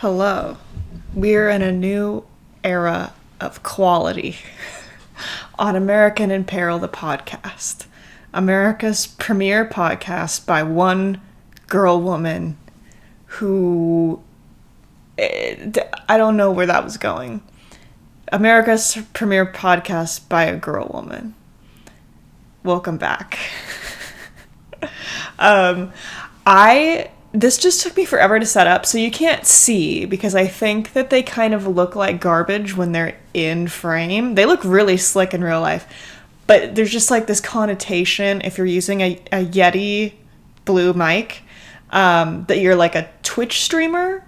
Hello. We're in a new era of quality on American in Peril, the podcast. America's premier podcast by one girl woman who... I don't know where that was going. America's premier podcast by a girl woman. Welcome back. This just took me forever to set up, so you can't see, because I think that they kind of look like garbage when they're in frame. They look really slick in real life, but there's just like this connotation, if you're using a Yeti blue mic, that you're like a Twitch streamer.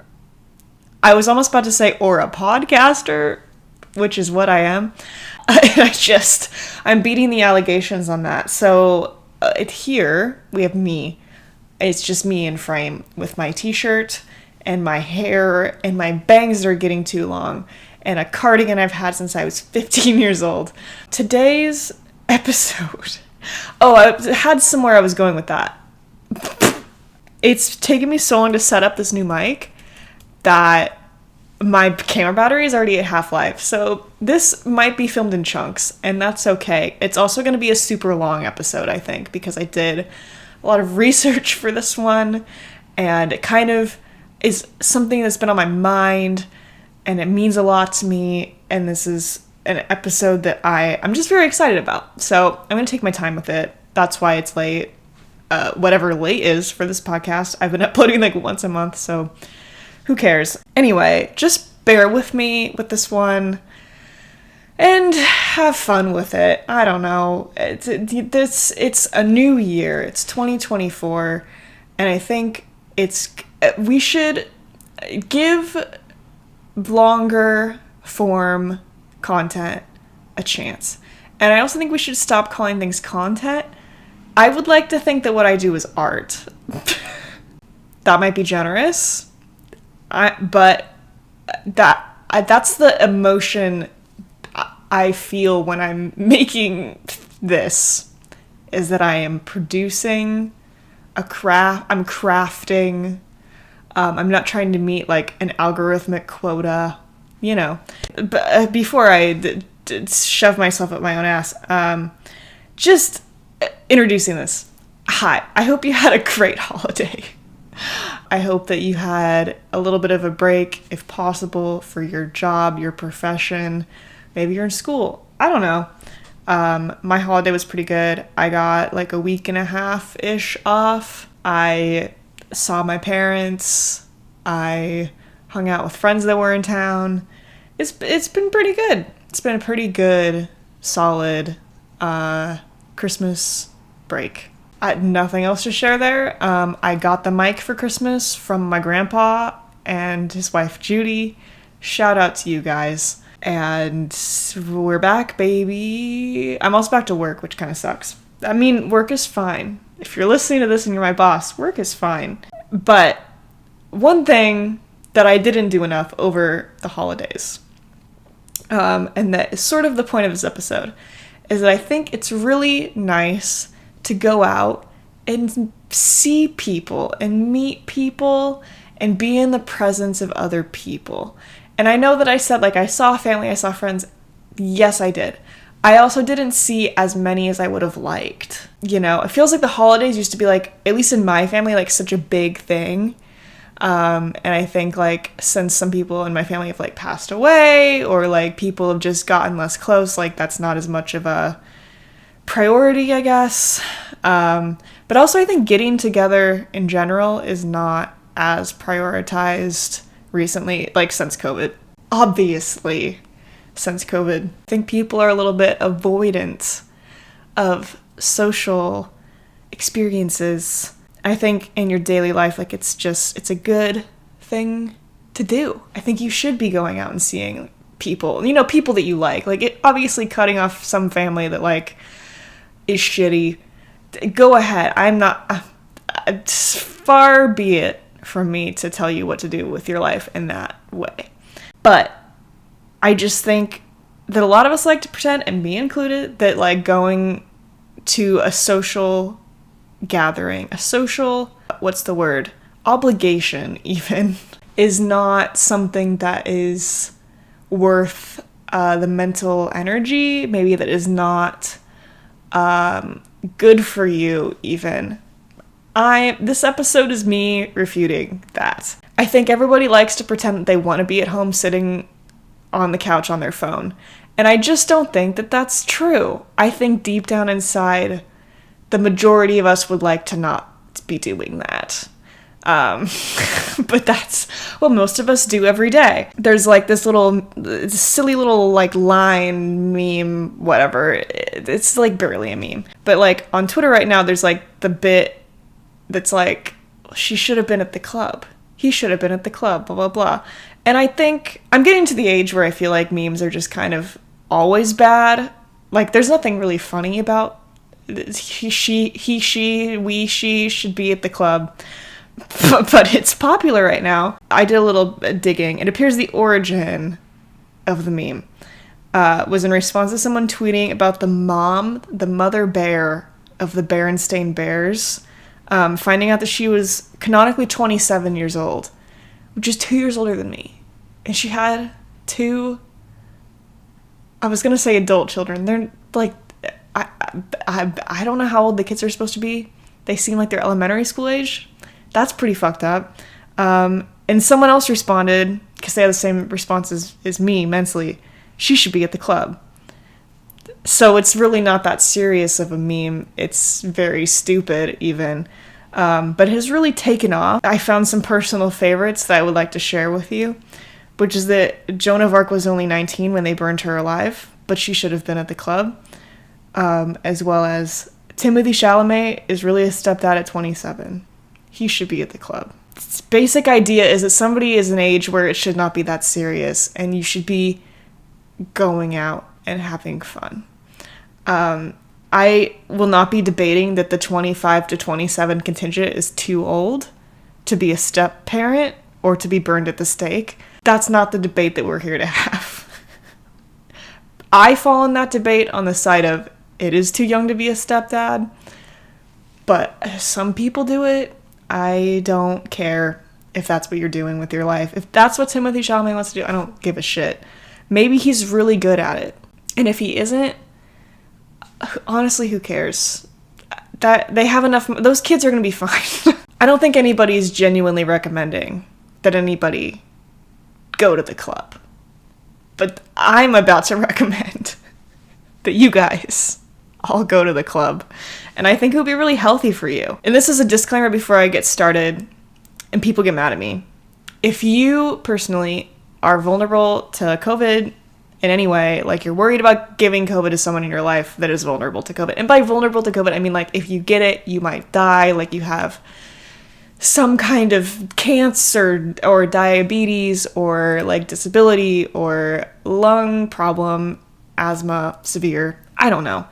I was almost about to say, or a podcaster, which is what I am. I'm beating the allegations on that. So here we have me. It's just me in frame with my t-shirt and my hair and my bangs that are getting too long and a cardigan I've had since I was 15 years old. Today's episode... Oh, I had somewhere I was going with that. It's taken me so long to set up this new mic that my camera battery is already at half-life. So this might be filmed in chunks, and that's okay. It's also going to be a super long episode, I think, because I did a lot of research for this one, and it kind of is something that's been on my mind, and it means a lot to me, and this is an episode that I'm just very excited about. So I'm going to take my time with it. That's why it's late. Whatever late is for this podcast. I've been uploading like once a month, so who cares? Anyway, just bear with me with this one and have fun with it. I don't know. It's a new year. It's 2024, and I think we should give longer form content a chance. And I also think we should stop calling things content. I would like to think that what I do is art. That might be generous. But that's the emotion I feel when I'm making this, is that I am producing a craft. I'm crafting. I'm not trying to meet like an algorithmic quota, you know. But before I shove myself up my own ass, just introducing this. Hi, I hope you had a great holiday. I hope that you had a little bit of a break, if possible, for your job, your profession. Maybe you're in school. I don't know. My holiday was pretty good. I got like a week and a half-ish off. I saw my parents. I hung out with friends that were in town. It's been pretty good. It's been a pretty good, solid Christmas break. I had nothing else to share there. I got the mic for Christmas from my grandpa and his wife, Judy. Shout out to you guys. And we're back, baby. I'm also back to work, which kind of sucks. I mean, work is fine. If you're listening to this and you're my boss, work is fine. But one thing that I didn't do enough over the holidays, and that is sort of the point of this episode, is that I think it's really nice to go out and see people and meet people and be in the presence of other people. And I know that I said, like, I saw family, I saw friends. Yes, I did. I also didn't see as many as I would have liked. You know, it feels like the holidays used to be, like, at least in my family, like, such a big thing. And I think, like, since some people in my family have, like, passed away, or, like, people have just gotten less close, like, that's not as much of a priority, I guess. But also I think getting together in general is not as prioritized recently, like since COVID. Obviously, since COVID. I think people are a little bit avoidant of social experiences. I think in your daily life, like it's a good thing to do. I think you should be going out and seeing people, you know, people that you like. Like, it obviously cutting off some family that, like, is shitty. Go ahead. I'm not... far be it from me to tell you what to do with your life in that way. But I just think that a lot of us like to pretend, and me included, that, like, going to a social gathering, a social... what's the word? Obligation, even, is not something that is worth the mental energy, maybe that is not good for you even. This episode is me refuting that. I think everybody likes to pretend that they want to be at home sitting on the couch on their phone. And I just don't think that that's true. I think deep down inside, the majority of us would like to not be doing that. But that's what most of us do every day. There's like this silly little like line meme, whatever. It's like barely a meme. But like on Twitter right now, there's like the bit that's like, she should have been at the club. He should have been at the club, blah, blah, blah. And I think I'm getting to the age where I feel like memes are just kind of always bad. Like there's nothing really funny about he, she, we, she should be at the club. But it's popular right now. I did a little digging. It appears the origin of the meme was in response to someone tweeting about the mother bear of the Berenstain Bears, finding out that she was canonically 27 years old, which is 2 years older than me. And she had two, I was going to say adult children. They're like, I don't know how old the kids are supposed to be. They seem like they're elementary school age. That's pretty fucked up. And someone else responded, because they had the same response as me mentally, she should be at the club. So it's really not that serious of a meme. It's very stupid even. But it has really taken off. I found some personal favorites that I would like to share with you, which is that Joan of Arc was only 19 when they burned her alive, but she should have been at the club. As well as Timothée Chalamet is really a stepdad at 27. He should be at the club. Its basic idea is that somebody is an age where it should not be that serious and you should be going out and having fun. I will not be debating that the 25 to 27 contingent is too old to be a step parent or to be burned at the stake. That's not the debate that we're here to have. I fall in that debate on the side of it is too young to be a stepdad, but some people do it. I don't care if that's what you're doing with your life. If that's what Timothée Chalamet wants to do, I don't give a shit. Maybe he's really good at it. And if he isn't, honestly, who cares? That they have enough, those kids are going to be fine. I don't think anybody's genuinely recommending that anybody go to the club. But I'm about to recommend that you guys all go to the club. And I think it would be really healthy for you. And this is a disclaimer before I get started and people get mad at me. If you personally are vulnerable to COVID in any way, like you're worried about giving COVID to someone in your life that is vulnerable to COVID. And by vulnerable to COVID, I mean like if you get it, you might die, like you have some kind of cancer or diabetes or like disability or lung problem, asthma, severe, I don't know.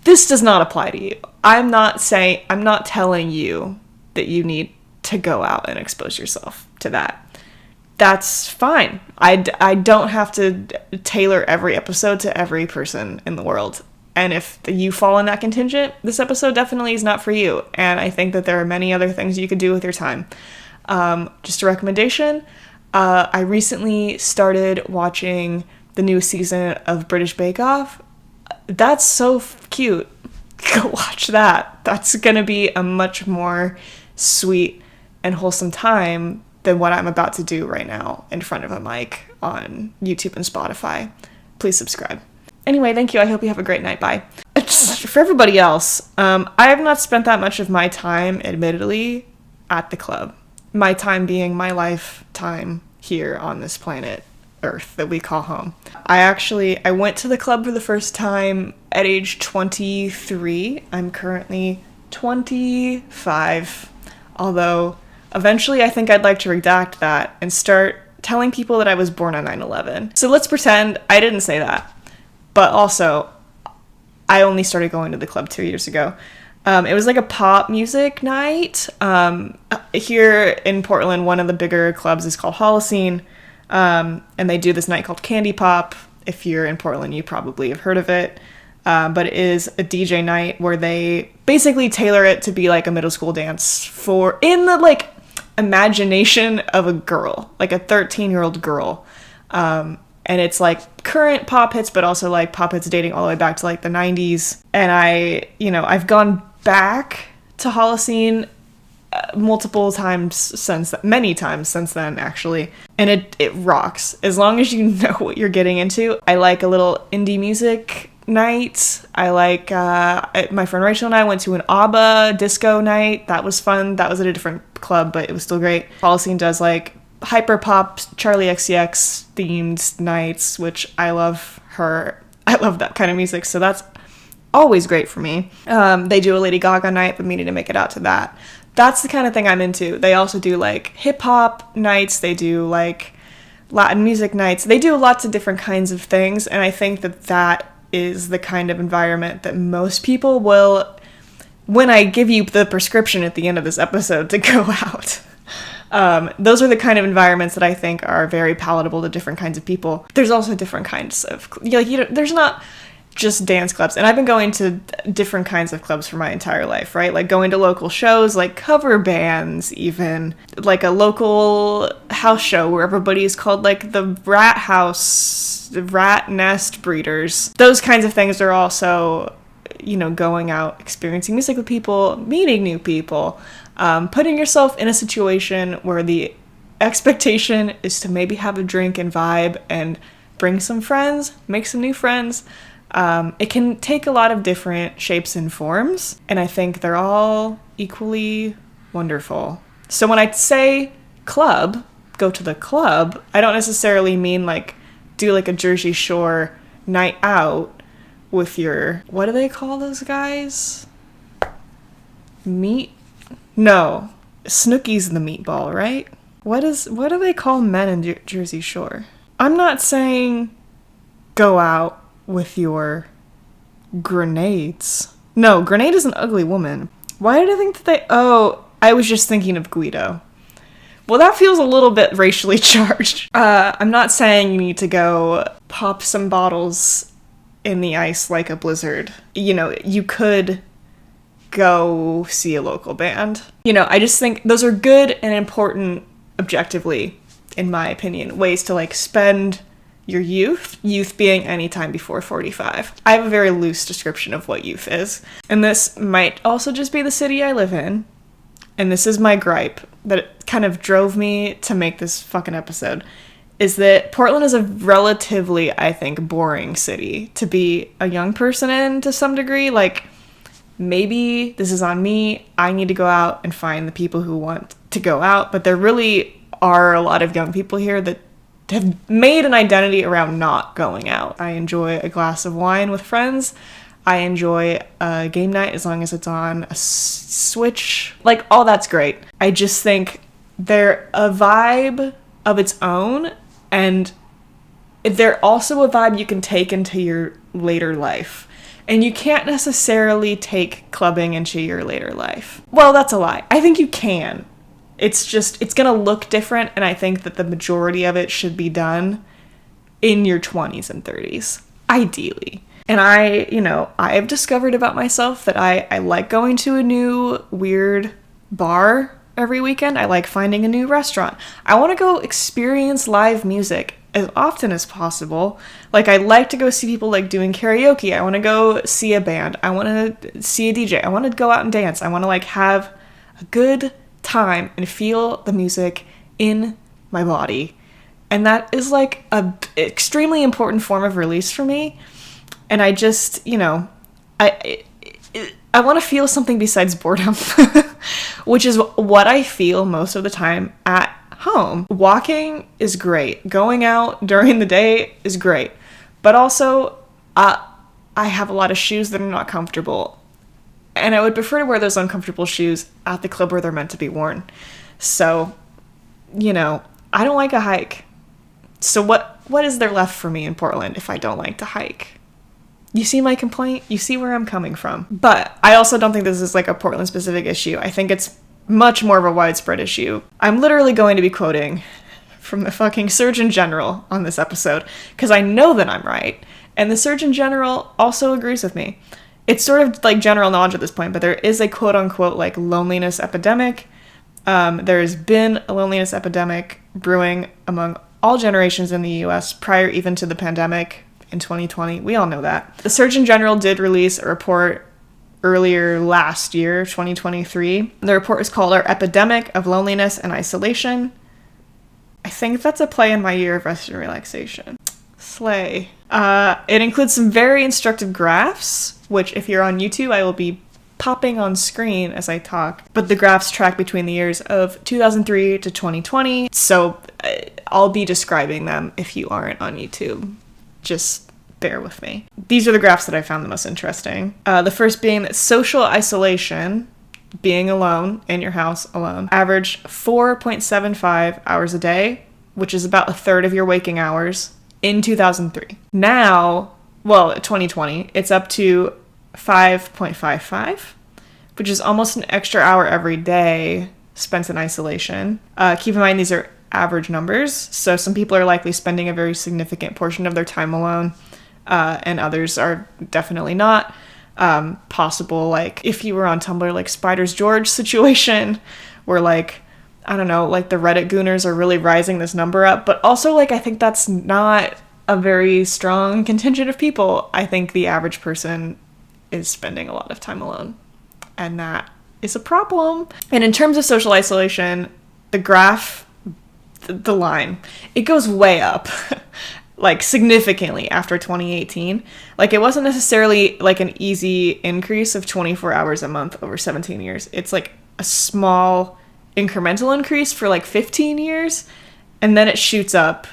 This does not apply to you. I'm not telling you that you need to go out and expose yourself to that. That's fine. I don't have to tailor every episode to every person in the world. And if you fall in that contingent, this episode definitely is not for you. And I think that there are many other things you could do with your time. Just a recommendation. I recently started watching the new season of British Bake Off. That's so cute. Go watch that. That's going to be a much more sweet and wholesome time than what I'm about to do right now in front of a mic on YouTube and Spotify. Please subscribe. Anyway, thank you. I hope you have a great night. Bye. For everybody else, I have not spent that much of my time, admittedly, at the club. My time being my lifetime here on this planet Earth that we call home. I went to the club for the first time at age 23. I'm currently 25, although eventually I think I'd like to redact that and start telling people that I was born on 9/11. So let's pretend I didn't say that. But also, I only started going to the club 2 years ago. It was like a pop music night. Here in Portland, one of the bigger clubs is called Holocene. And they do this night called Candy Pop. If you're in Portland, you probably have heard of it. But it is a DJ night where they basically tailor it to be like a middle school dance imagination of a girl, like a 13-year-old girl. And it's like current pop hits, but also like pop hits dating all the way back to like the 90s. And I've gone back to Holocene many times since then, actually. And it rocks. As long as you know what you're getting into. I like a little indie music night. I like, my friend Rachel and I went to an ABBA disco night. That was fun. That was at a different club, but it was still great. Holocene does like hyper pop Charlie XCX themed nights, which I love her. I love that kind of music, so that's always great for me. They do a Lady Gaga night, but meaning to make it out to that. That's the kind of thing I'm into. They also do like hip hop nights. They do like Latin music nights. They do lots of different kinds of things, and I think that is the kind of environment that most people will, when I give you the prescription at the end of this episode to go out. Those are the kind of environments that I think are very palatable to different kinds of people. There's also different kinds of, there's not just dance clubs. And I've been going to different kinds of clubs for my entire life, right? Like going to local shows, like cover bands, even like a local house show where everybody's called like the Rat House, the Rat Nest Breeders. Those kinds of things are also, going out, experiencing music with people, meeting new people. Putting yourself in a situation where the expectation is to maybe have a drink and vibe and bring some friends, make some new friends. It can take a lot of different shapes and forms, and I think they're all equally wonderful. So when I say club, go to the club, I don't necessarily mean like do like a Jersey Shore night out with your, what do they call those guys? No, Snooki's the meatball, right? What do they call men in Jersey Shore? I'm not saying go out with your grenades. No, Grenade is an ugly woman. Why did I think that I was just thinking of Guido. Well, that feels a little bit racially charged. I'm not saying you need to go pop some bottles in the ice like a blizzard. You could go see a local band. I just think those are good and important, objectively, in my opinion, ways to like spend your youth being any time before 45. I have a very loose description of what youth is, and this might also just be the city I live in, and this is my gripe that kind of drove me to make this fucking episode, is that Portland is a relatively, I think, boring city to be a young person in to some degree. Like, maybe this is on me. I need to go out and find the people who want to go out. But there really are a lot of young people here that have made an identity around not going out. I enjoy a glass of wine with friends. I enjoy a game night as long as it's on a Switch. Like, all that's great. I just think they're a vibe of its own, and they're also a vibe you can take into your later life. And you can't necessarily take clubbing into your later life. Well, that's a lie. I think you can. It's gonna look different, and I think that the majority of it should be done in your 20s and 30s, ideally. And I've discovered about myself that I like going to a new weird bar every weekend. I like finding a new restaurant. I want to go experience live music as often as possible. Like, I like to go see people like doing karaoke. I want to go see a band. I want to see a DJ. I want to go out and dance. I want to like have a good time and feel the music in my body. And that is like a extremely important form of release for me. And I just, I want to feel something besides boredom, which is what I feel most of the time at home. Walking is great. Going out during the day is great. But also, I have a lot of shoes that are not comfortable. And I would prefer to wear those uncomfortable shoes at the club where they're meant to be worn. So, I don't like a hike. So what is there left for me in Portland if I don't like to hike? You see my complaint? You see where I'm coming from. But I also don't think this is like a Portland-specific issue. I think it's much more of a widespread issue. I'm literally going to be quoting from the fucking Surgeon General on this episode, because I know that I'm right. And the Surgeon General also agrees with me. It's sort of like general knowledge at this point, but there is a quote-unquote like loneliness epidemic. There has been a loneliness epidemic brewing among all generations in the US prior even to the pandemic in 2020. We all know that. The Surgeon General did release a report earlier last year, 2023. The report is called Our Epidemic of Loneliness and Isolation. I think that's a play in my year of rest and relaxation. Slay. It includes some very instructive graphs, which if you're on YouTube, I will be popping on screen as I talk. But the graphs track between the years of 2003 to 2020, so I'll be describing them if you aren't on YouTube. Just bear with me. These are the graphs that I found the most interesting. The first being that social isolation, being alone in your house alone, averaged 4.75 hours a day, which is about a third of your waking hours in 2003. Now, 2020, it's up to 5.55, which is almost an extra hour every day spent in isolation. Keep in mind, these are average numbers, so some people are likely spending a very significant portion of their time alone, and others are definitely not. Possible, like, if you were on Tumblr, like Spider's George situation, where, like, I don't know, like, the Reddit gooners are really rising this number up, but also, like, I think that's not a very strong contingent of people. I think the average person is spending a lot of time alone, and that is a problem. And in terms of social isolation, the graph, the line, it goes way up. Like, significantly after 2018. Like, it wasn't necessarily, like, an easy increase of 24 hours a month over 17 years. It's, like, a small incremental increase for, like, 15 years, and then it shoots up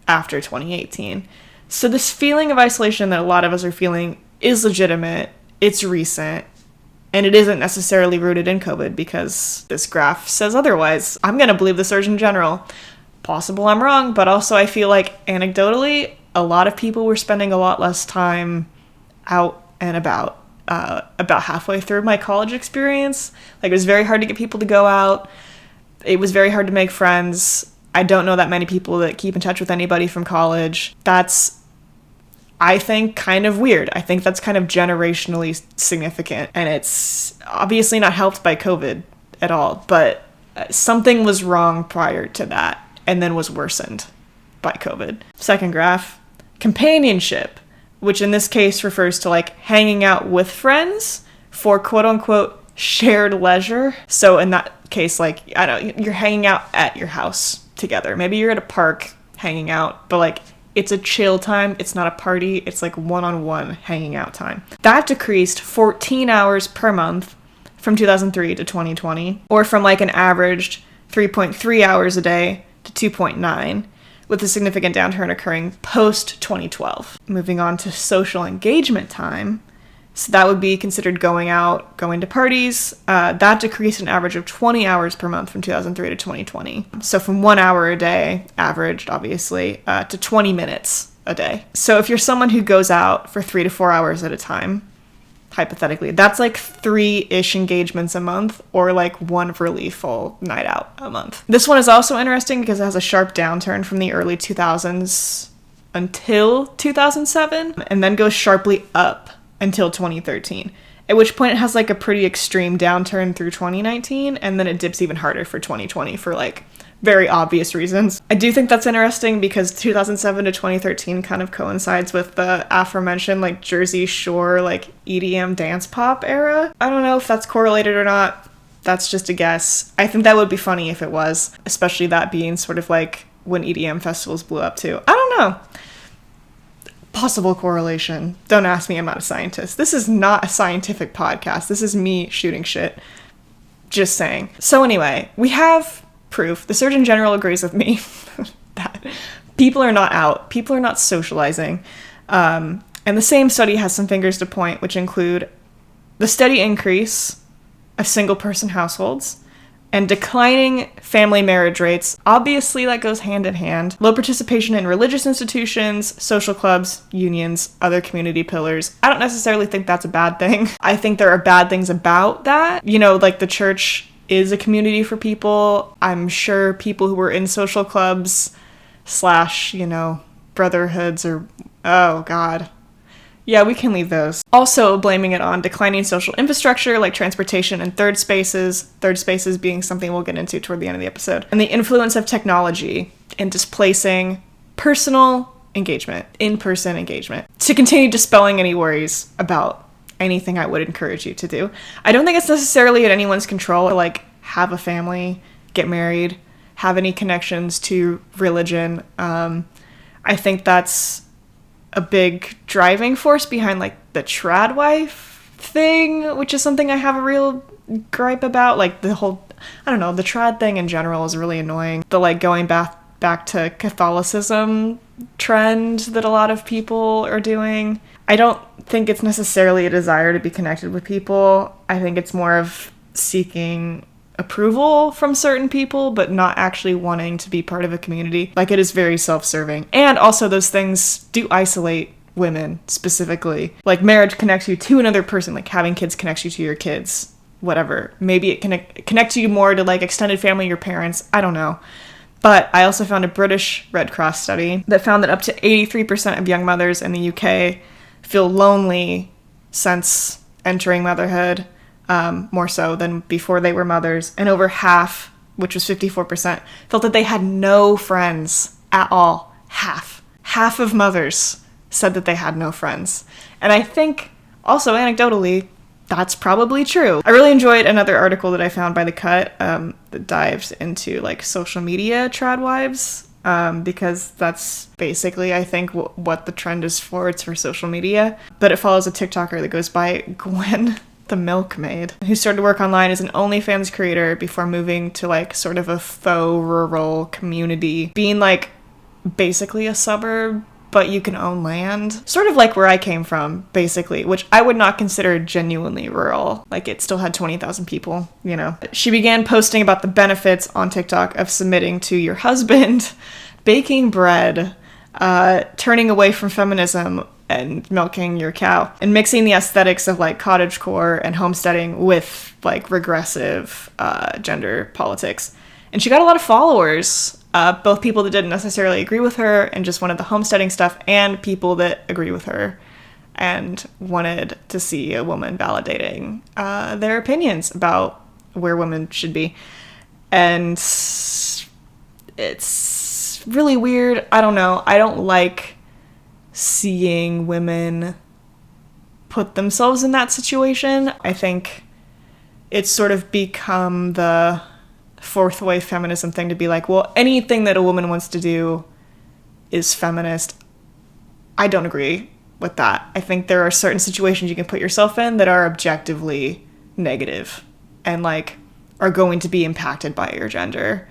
after 2018. So this feeling of isolation that a lot of us are feeling is legitimate, it's recent, and it isn't necessarily rooted in COVID, because this graph says otherwise. I'm gonna believe the Surgeon General. Possible I'm wrong, but also I feel like anecdotally, a lot of people were spending a lot less time out and about. About halfway through my college experience, like, it was very hard to get people to go out. It was very hard to make friends. I don't know that many people that keep in touch with anybody from college. That's, I think, kind of weird. I think that's kind of generationally significant, and it's obviously not helped by COVID at all, but something was wrong prior to that, and then was worsened by COVID. Second graph, companionship, which in this case refers to, like, hanging out with friends for quote-unquote shared leisure. So in that case, like, I don't know, you're hanging out at your house together. Maybe you're at a park hanging out, but, like, it's a chill time. It's not a party. It's, like, one-on-one hanging out time. That decreased 14 hours per month from 2003 to 2020, or from, like, an averaged 3.3 hours a day to 2.9, with a significant downturn occurring post-2012. Moving on to social engagement time. So that would be considered going out, going to parties. That decreased an average of 20 hours per month from 2003 to 2020. So from 1 hour a day, averaged, obviously, to 20 minutes a day. So if you're someone who goes out for 3 to 4 hours at a time, hypothetically, that's like 3-ish engagements a month, or like one really full night out a month. This one is also interesting because it has a sharp downturn from the early 2000s until 2007, and then goes sharply up until 2013, at which point it has like a pretty extreme downturn through 2019, and then it dips even harder for 2020 for like very obvious reasons. I do think that's interesting because 2007 to 2013 kind of coincides with the aforementioned, like, Jersey Shore, like, EDM dance pop era. I don't know if that's correlated or not. That's just a guess. I think that would be funny if it was, especially that being sort of like when EDM festivals blew up too. I don't know. Possible correlation. Don't ask me, I'm not a scientist. This is not a scientific podcast. This is me shooting shit. Just saying. So anyway, we have proof. The Surgeon General agrees with me that people are not out. People are not socializing. And the same study has some fingers to point, which include the steady increase of single-person households and declining family marriage rates. Obviously, that goes hand in hand. Low participation in religious institutions, social clubs, unions, other community pillars. I don't necessarily think that's a bad thing. I think there are bad things about that. You know, like, the church is a community for people. I'm sure people who were in social clubs / you know, brotherhoods, or, oh god, Yeah, we can leave those. Also blaming it on declining social infrastructure like transportation and third spaces being something we'll get into toward the end of the episode, and the influence of technology in displacing personal engagement, in-person engagement. To continue dispelling any worries about anything I would encourage you to do. I don't think it's necessarily in anyone's control to like have a family, get married, have any connections to religion. I think that's a big driving force behind like the trad wife thing, which is something I have a real gripe about. Like the whole, I don't know, the trad thing in general is really annoying. The like going back to Catholicism trend that a lot of people are doing. I don't think it's necessarily a desire to be connected with people. I think it's more of seeking approval from certain people, but not actually wanting to be part of a community. Like, it is very self-serving. And also those things do isolate women specifically. Like, marriage connects you to another person, like having kids connects you to your kids, whatever. Maybe it connects you more to like extended family, your parents, I don't know. But I also found a British Red Cross study that found that up to 83% of young mothers in the UK feel lonely since entering motherhood, more so than before they were mothers. And over half, which was 54%, felt that they had no friends at all. Half of mothers said that they had no friends. And I think, also anecdotally, that's probably true. I really enjoyed another article that I found by The Cut that dives into like social media trad wives, because that's basically, I think, what the trend is for. It's for social media. But it follows a TikToker that goes by Gwen the Milkmaid, who started work online as an OnlyFans creator before moving to like sort of a faux rural community, being like basically a suburb, but you can own land. Sort of like where I came from, basically, which I would not consider genuinely rural. Like, it still had 20,000 people, you know. She began posting about the benefits on TikTok of submitting to your husband, baking bread, turning away from feminism and milking your cow, and mixing the aesthetics of like cottagecore and homesteading with like regressive gender politics. And she got a lot of followers. Both people that didn't necessarily agree with her and just wanted the homesteading stuff, and people that agree with her and wanted to see a woman validating their opinions about where women should be. And it's really weird. I don't know. I don't like seeing women put themselves in that situation. I think it's sort of become the fourth wave feminism thing to be like, well, anything that a woman wants to do is feminist. I don't agree with that. I think there are certain situations you can put yourself in that are objectively negative and like are going to be impacted by your gender.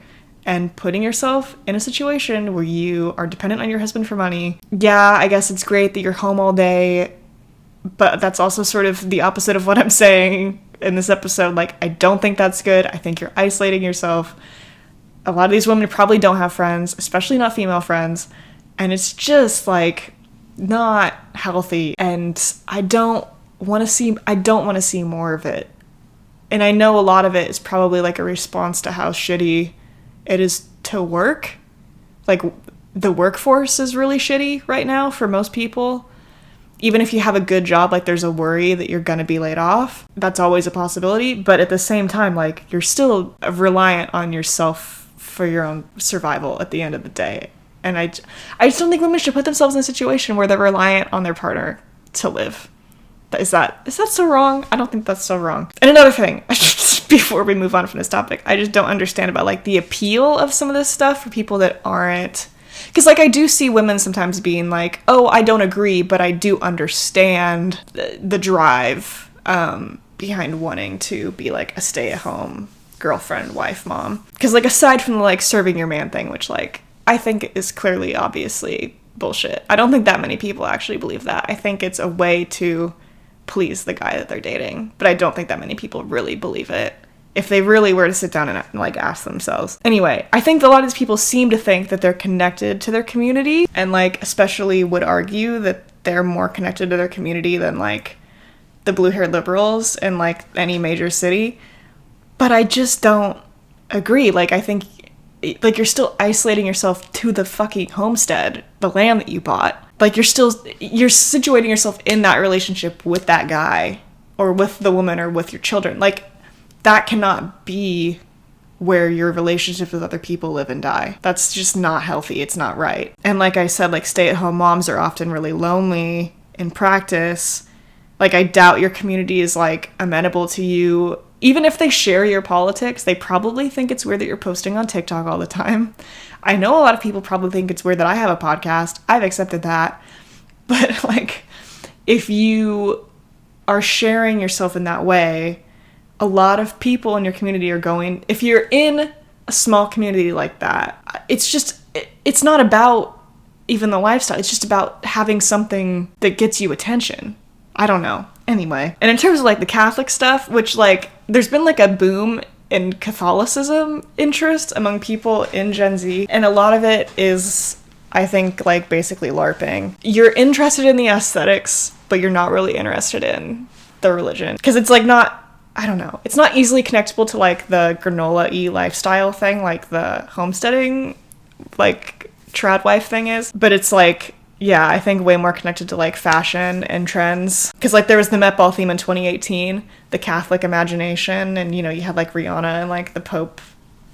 And putting yourself in a situation where you are dependent on your husband for money, yeah, I guess it's great that you're home all day, but that's also sort of the opposite of what I'm saying in this episode. Like, I don't think that's good. I think you're isolating yourself. A lot of these women probably don't have friends, especially not female friends, and it's just like not healthy. And I don't want to see more of it. And I know a lot of it is probably like a response to how shitty it is to work. Like, the workforce is really shitty right now for most people. Even if you have a good job, like, there's a worry that you're gonna be laid off. That's always a possibility. But at the same time, like, you're still reliant on yourself for your own survival at the end of the day. And I just don't think women should put themselves in a situation where they're reliant on their partner to live. Is that so wrong? I don't think that's so wrong. And another thing, before we move on from this topic, I just don't understand about like the appeal of some of this stuff for people that aren't. Because like, I do see women sometimes being like, oh, I don't agree, but I do understand the drive behind wanting to be like a stay-at-home girlfriend, wife, mom. Because like, aside from the like serving your man thing, which like I think is clearly obviously bullshit, I don't think that many people actually believe that. I think it's a way to please the guy that they're dating, but I don't think that many people really believe it if they really were to sit down and like ask themselves. Anyway, I think a lot of these people seem to think that they're connected to their community, and like especially would argue that they're more connected to their community than like the blue-haired liberals in like any major city. But I just don't agree. Like, I think like you're still isolating yourself to the fucking homestead, the land that you bought. Like, you're situating yourself in that relationship with that guy, or with the woman, or with your children. Like, that cannot be where your relationships with other people live and die. That's just not healthy. It's not right. And like I said, like, stay-at-home moms are often really lonely in practice. Like, I doubt your community is, like, amenable to you. Even if they share your politics, they probably think it's weird that you're posting on TikTok all the time. I know a lot of people probably think it's weird that I have a podcast. I've accepted that. But, like, if you are sharing yourself in that way, a lot of people in your community are going... If you're in a small community like that, it's not about even the lifestyle. It's just about having something that gets you attention. I don't know. Anyway. And in terms of, like, the Catholic stuff, which, like, there's been, like, a boom in Catholicism interest among people in Gen Z. And a lot of it is, I think, like, basically LARPing. You're interested in the aesthetics, but you're not really interested in the religion. Because it's, like, not... I don't know. It's not easily connectable to, like, the granola-y lifestyle thing, like the homesteading, like, trad wife thing is. But it's, like... Yeah, I think way more connected to, like, fashion and trends. Because, like, there was the Met Ball theme in 2018, the Catholic imagination, and, you know, you had, like, Rihanna and, like, the Pope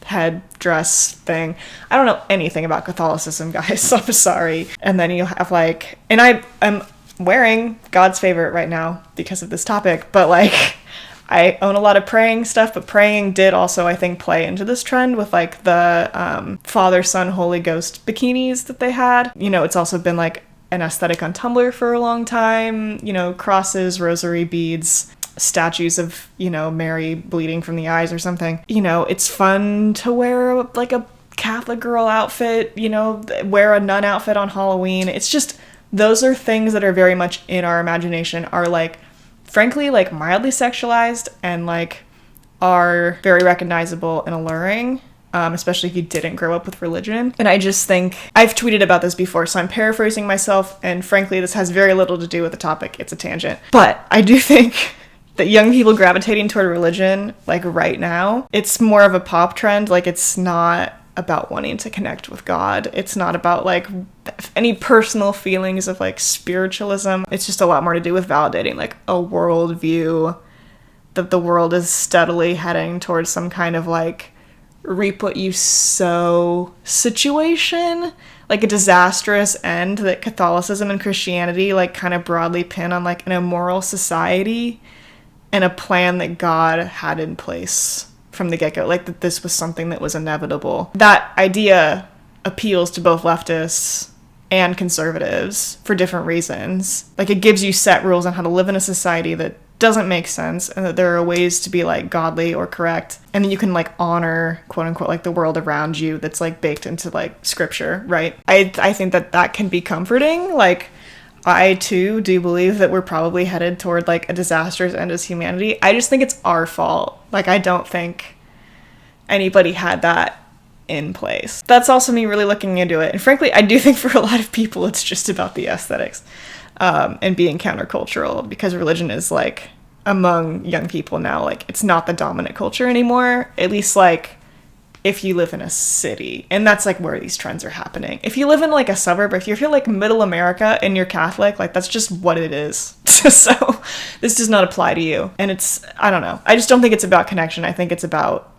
head dress thing. I don't know anything about Catholicism, guys, so I'm sorry. And then you have, like... And I'm wearing God's favorite right now because of this topic, but, like... I own a lot of praying stuff, but praying did also, I think, play into this trend with, like, the Father, Son, Holy Ghost bikinis that they had. You know, it's also been, like, an aesthetic on Tumblr for a long time. You know, crosses, rosary beads, statues of, you know, Mary bleeding from the eyes or something. You know, it's fun to wear, like, a Catholic girl outfit, you know, wear a nun outfit on Halloween. It's just, those are things that are very much in our imagination, are, like, frankly, like, mildly sexualized and, like, are very recognizable and alluring, especially if you didn't grow up with religion. And I just think... I've tweeted about this before, so I'm paraphrasing myself, and frankly, this has very little to do with the topic. It's a tangent. But I do think that young people gravitating toward religion, like, right now, it's more of a pop trend. Like, it's not about wanting to connect with God. It's not about, like, any personal feelings of, like, spiritualism. It's just a lot more to do with validating, like, a worldview that the world is steadily heading towards some kind of, like, reap what you sow situation, like a disastrous end that Catholicism and Christianity, like, kind of broadly pin on, like, an immoral society and a plan that God had in place from the get-go, like, that this was something that was inevitable. That idea appeals to both leftists and conservatives for different reasons. Like, it gives you set rules on how to live in a society that doesn't make sense, and that there are ways to be, like, godly or correct, and then you can, like, honor, quote-unquote, like, the world around you that's, like, baked into, like, scripture, right? I think that can be comforting. Like, I, too, do believe that we're probably headed toward, like, a disastrous end as humanity. I just think it's our fault. Like, I don't think anybody had that in place. That's also me really looking into it. And frankly, I do think for a lot of people, it's just about the aesthetics and being countercultural, because religion is, like, among young people now, like, it's not the dominant culture anymore. At least, like, if you live in a city, and that's, like, where these trends are happening. If you live in, like, a suburb, or if you're, like, middle America and you're Catholic, like, that's just what it is. So this does not apply to you. And it's, I don't know. I just don't think it's about connection. I think it's about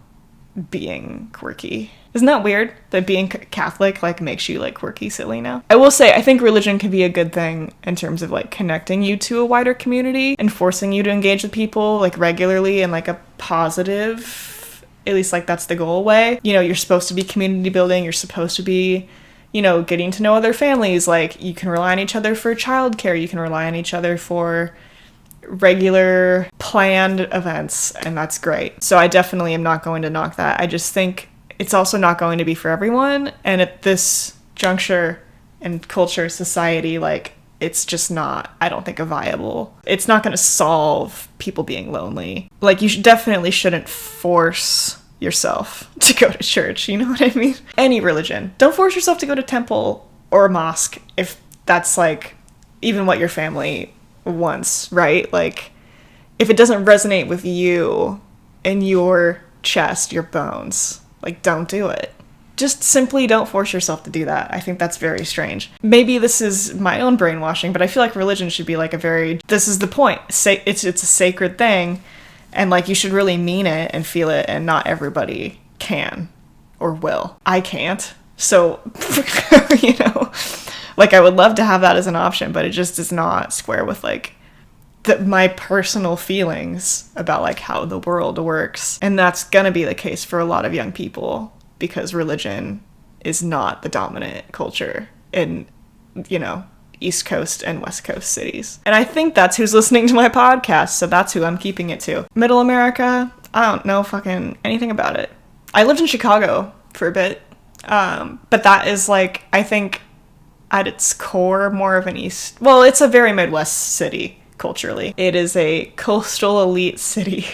being quirky. Isn't that weird that being Catholic, like, makes you, like, quirky silly now? I will say, I think religion can be a good thing in terms of, like, connecting you to a wider community and forcing you to engage with people, like, regularly in, like, a positive, at least, like, that's the goal way. You know, you're supposed to be community building. You're supposed to be, you know, getting to know other families. Like, you can rely on each other for childcare. You can rely on each other for regular planned events, and that's great. So I definitely am not going to knock that. I just think it's also not going to be for everyone, and at this juncture in culture, society, like, it's just not, I don't think, a viable. It's not going to solve people being lonely. Like, you definitely shouldn't force yourself to go to church, you know what I mean? Any religion. Don't force yourself to go to temple or a mosque if that's, like, even what your family wants, right? Like, if it doesn't resonate with you and your chest, your bones, like, don't do it. Just simply don't force yourself to do that. I think that's very strange. Maybe this is my own brainwashing, but I feel like religion should be like this is the point. It's a sacred thing, and like you should really mean it and feel it, and not everybody can or will. I can't. So, you know, like I would love to have that as an option, but it just does not square with like my personal feelings about like how the world works. And that's gonna be the case for a lot of young people, because religion is not the dominant culture in, you know, East Coast and West Coast cities. And I think that's who's listening to my podcast, so that's who I'm keeping it to. Middle America, I don't know fucking anything about it. I lived in Chicago for a bit, but that is like, I think at its core more of an it's a very Midwest city culturally. It is a coastal elite city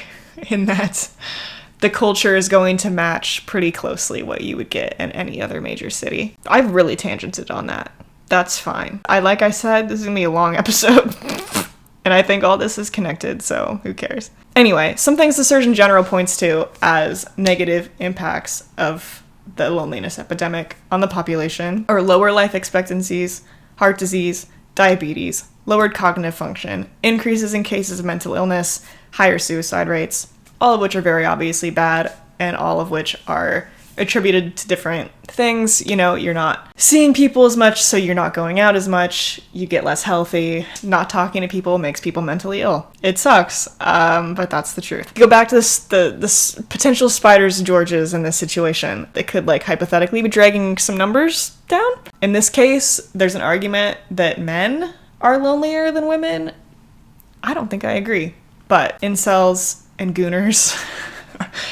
in that the culture is going to match pretty closely what you would get in any other major city. I've really tangented on that. That's fine. Like I said, this is gonna be a long episode. And I think all this is connected, so who cares? Anyway, some things the Surgeon General points to as negative impacts of the loneliness epidemic on the population are lower life expectancies, heart disease, diabetes, lowered cognitive function, increases in cases of mental illness, higher suicide rates, all of which are very obviously bad, and all of which are attributed to different things. You know, you're not seeing people as much, so you're not going out as much, you get less healthy, not talking to people makes people mentally ill. It sucks, but that's the truth. Go back to the potential spiders Georges in this situation. They could, like, hypothetically be dragging some numbers down. In this case, there's an argument that men are lonelier than women. I don't think I agree, but incels and gooners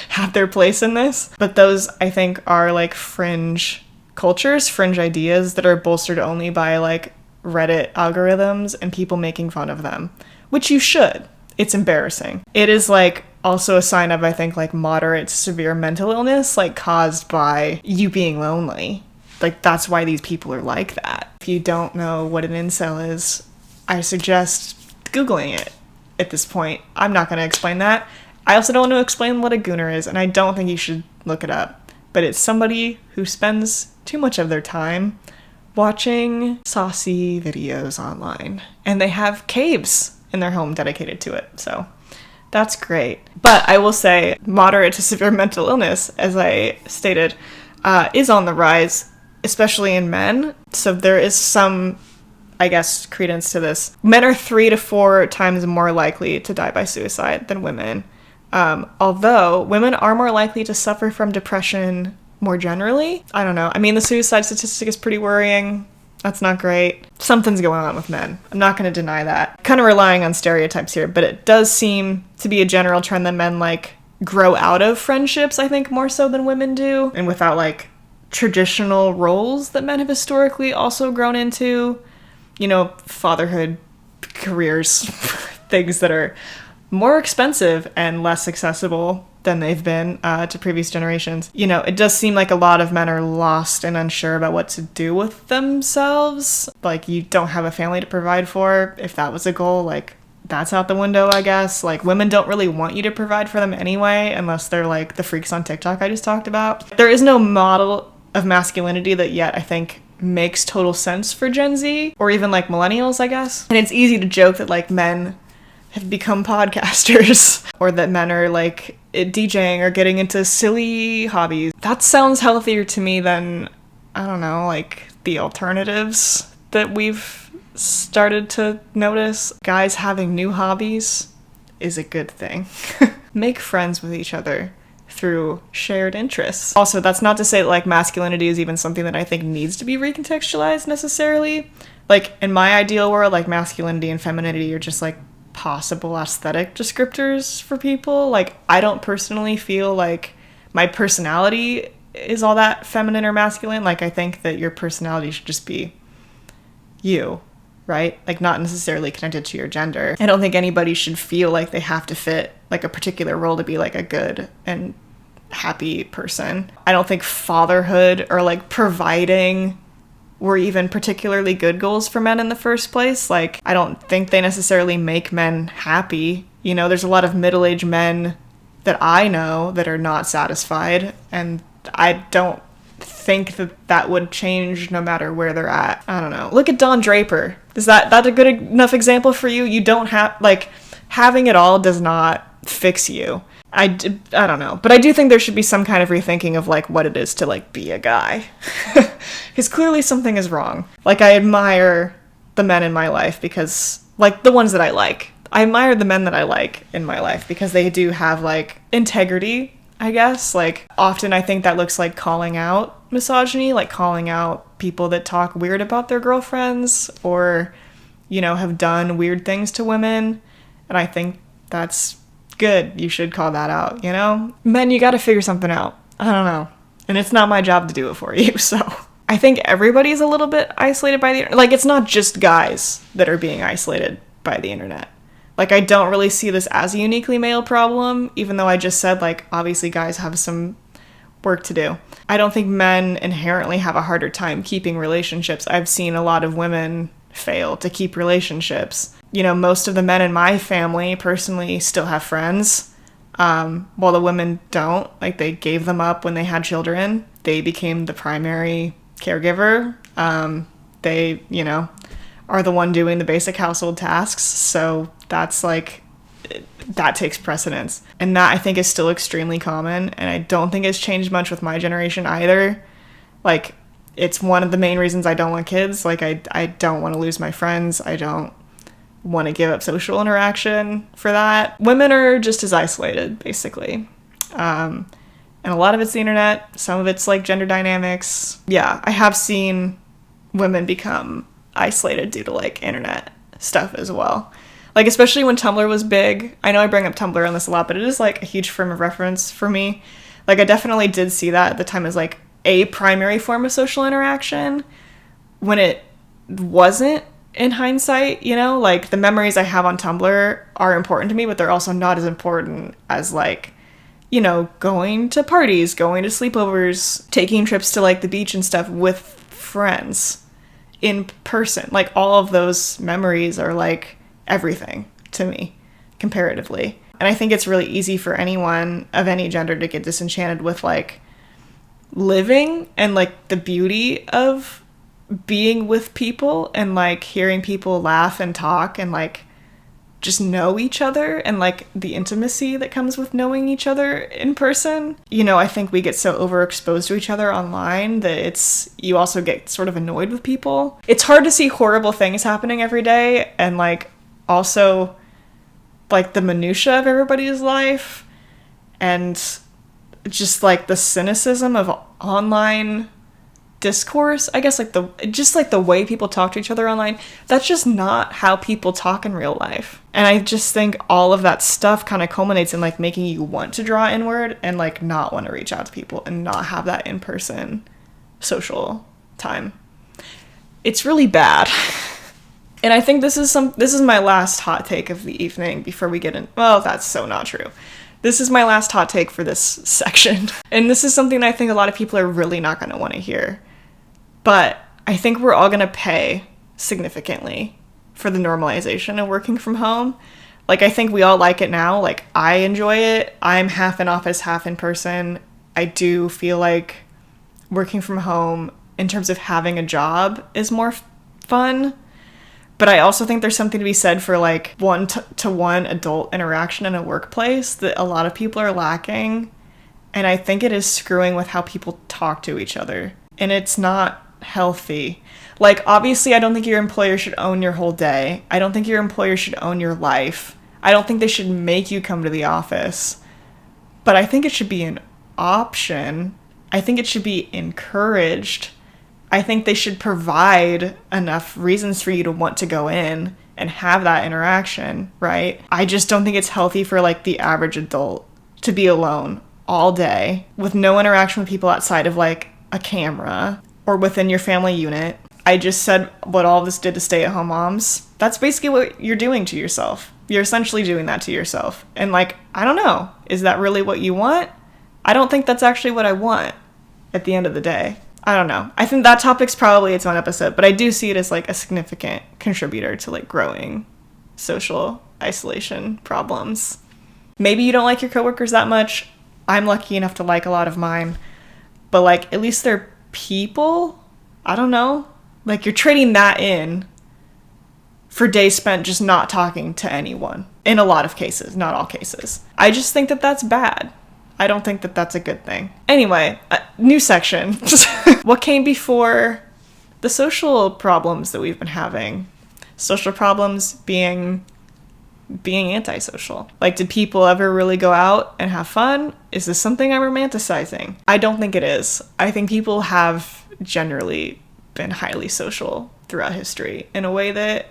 have their place in this. But those, I think, are like fringe cultures, fringe ideas that are bolstered only by like Reddit algorithms and people making fun of them, which you should. It's embarrassing. It is like also a sign of, I think, like moderate to severe mental illness, like caused by you being lonely. Like that's why these people are like that. If you don't know what an incel is, I suggest Googling it. At this point, I'm not going to explain that. I also don't want to explain what a gooner is, and I don't think you should look it up. But it's somebody who spends too much of their time watching saucy videos online. And they have caves in their home dedicated to it. So that's great. But I will say moderate to severe mental illness, as I stated, is on the rise, especially in men. So there is some, I guess, credence to this. Men are 3 to 4 times more likely to die by suicide than women. Although women are more likely to suffer from depression more generally. I don't know. I mean, the suicide statistic is pretty worrying. That's not great. Something's going on with men. I'm not going to deny that. Kind of relying on stereotypes here, but it does seem to be a general trend that men, like, grow out of friendships, I think, more so than women do. And without, like, traditional roles that men have historically also grown into. You know, fatherhood, careers, things that are more expensive and less accessible than they've been to previous generations. You know, it does seem like a lot of men are lost and unsure about what to do with themselves. Like, you don't have a family to provide for. If that was a goal, like, that's out the window, I guess. Like, women don't really want you to provide for them anyway, unless they're like the freaks on TikTok I just talked about. There is no model of masculinity that yet, I think, makes total sense for Gen Z, or even like millennials, I guess. And it's easy to joke that like men have become podcasters, or that men are like DJing or getting into silly hobbies. That sounds healthier to me than, I don't know, like the alternatives that we've started to notice. Guys having new hobbies is a good thing. Make friends with each other through shared interests. Also, that's not to say that, like, masculinity is even something that I think needs to be recontextualized necessarily. Like, in my ideal world, like, masculinity and femininity are just, like, possible aesthetic descriptors for people. Like, I don't personally feel like my personality is all that feminine or masculine. Like, I think that your personality should just be you, right? Like, not necessarily connected to your gender. I don't think anybody should feel like they have to fit, like, a particular role to be, like, a good and happy person. I don't think fatherhood or, like, providing were even particularly good goals for men in the first place. Like, I don't think they necessarily make men happy. You know, there's a lot of middle-aged men that I know that are not satisfied, and I don't think that would change no matter where they're at. I don't know. Look at Don Draper. Is that a good enough example for you? You don't have, like, having it all does not fix you. I don't know. But I do think there should be some kind of rethinking of, like, what it is to, like, be a guy. Because clearly something is wrong. Like, I admire the men in my life because, like, the ones that I like. I admire the men that I like in my life because they do have, like, integrity, I guess. Like, often I think that looks like calling out misogyny, like calling out people that talk weird about their girlfriends or, you know, have done weird things to women. And I think that's good. You should call that out, you know? Men, you gotta figure something out. I don't know. And it's not my job to do it for you, so. I think everybody's a little bit isolated by the internet. Like, it's not just guys that are being isolated by the internet. Like, I don't really see this as a uniquely male problem, even though I just said, like, obviously guys have some work to do. I don't think men inherently have a harder time keeping relationships. I've seen a lot of women fail to keep relationships. You know, most of the men in my family personally still have friends, while the women don't. Like, they gave them up when they had children. They became the primary caregiver. They, you know, are the one doing the basic household tasks. So that's like, that takes precedence. And that I think is still extremely common. And I don't think it's changed much with my generation either. Like, it's one of the main reasons I don't want kids. Like, I don't want to lose my friends. I don't want to give up social interaction for that. Women are just as isolated, basically. And a lot of it's the internet. Some of it's like gender dynamics. Yeah, I have seen women become isolated due to like internet stuff as well. Like, especially when Tumblr was big. I know I bring up Tumblr on this a lot, but it is like a huge frame of reference for me. Like, I definitely did see that at the time as like a primary form of social interaction when it wasn't in hindsight, you know? Like, the memories I have on Tumblr are important to me, but they're also not as important as like, you know, going to parties, going to sleepovers, taking trips to like the beach and stuff with friends in person. Like, all of those memories are like everything to me comparatively. And I think it's really easy for anyone of any gender to get disenchanted with like living and like the beauty of being with people and like hearing people laugh and talk and like just know each other and like the intimacy that comes with knowing each other in person. You know, I think we get so overexposed to each other online that you also get sort of annoyed with people. It's hard to see horrible things happening every day and like also like the minutia of everybody's life and just like the cynicism of online discourse, I guess, like the way people talk to each other online. That's just not how people talk in real life. And I just think all of that stuff kind of culminates in like making you want to draw inward and like not want to reach out to people and not have that in-person social time. It's really bad. And I think this is my last hot take of the evening before we get in. Well, that's so not true. This is my last hot take for this section. And this is something I think a lot of people are really not going to want to hear. But I think we're all going to pay significantly for the normalization of working from home. Like, I think we all like it now. Like, I enjoy it. I'm half in office, half in person. I do feel like working from home in terms of having a job is more fun. But I also think there's something to be said for like one-to-one adult interaction in a workplace that a lot of people are lacking. And I think it is screwing with how people talk to each other. And it's not healthy. Like, obviously, I don't think your employer should own your whole day. I don't think your employer should own your life. I don't think they should make you come to the office. But I think it should be an option. I think it should be encouraged. I think they should provide enough reasons for you to want to go in and have that interaction, right? I just don't think it's healthy for like the average adult to be alone all day with no interaction with people outside of like a camera or within your family unit. I just said what all of this did to stay-at-home moms. That's basically what you're doing to yourself. You're essentially doing that to yourself. And like, I don't know, is that really what you want? I don't think that's actually what I want at the end of the day. I don't know. I think that topic's probably its own episode, but I do see it as like a significant contributor to like growing social isolation problems. Maybe you don't like your coworkers that much. I'm lucky enough to like a lot of mine. but like at least they're people. I don't know. Like you're trading that in for days spent just not talking to anyone. In a lot of cases, not all cases. I just think that that's bad. I don't think that that's a good thing. Anyway, new section. What came before the social problems that we've been having? Social problems being antisocial. Like, did people ever really go out and have fun? Is this something I'm romanticizing? I don't think it is. I think people have generally been highly social throughout history in a way that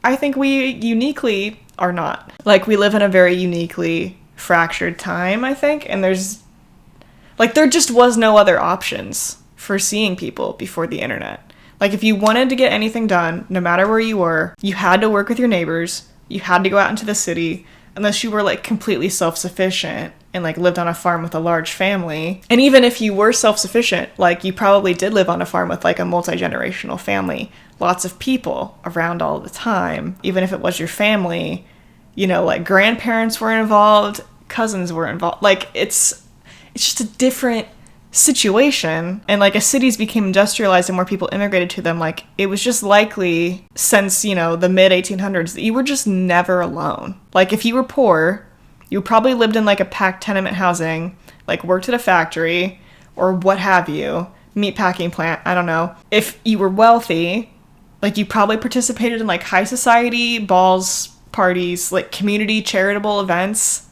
I think we uniquely are not. Like, we live in a very uniquely fractured time, I think, and there just was no other options for seeing people before the internet. Like, if you wanted to get anything done, no matter where you were, you had to work with your neighbors, you had to go out into the city, unless you were, like, completely self-sufficient and, like, lived on a farm with a large family. And even if you were self-sufficient, like, you probably did live on a farm with, like, a multi-generational family. Lots of people around all the time. Even if it was your family, you know, like, grandparents were involved, cousins were involved. Like, it's just a different situation. And, like, as cities became industrialized and more people immigrated to them, like, it was just likely since, you know, the mid-1800s that you were just never alone. Like, if you were poor, you probably lived in, like, a packed tenement housing, like, worked at a factory, or what have you, meatpacking plant, I don't know. If you were wealthy, like, you probably participated in, like, high society, balls, parties, like, community charitable events.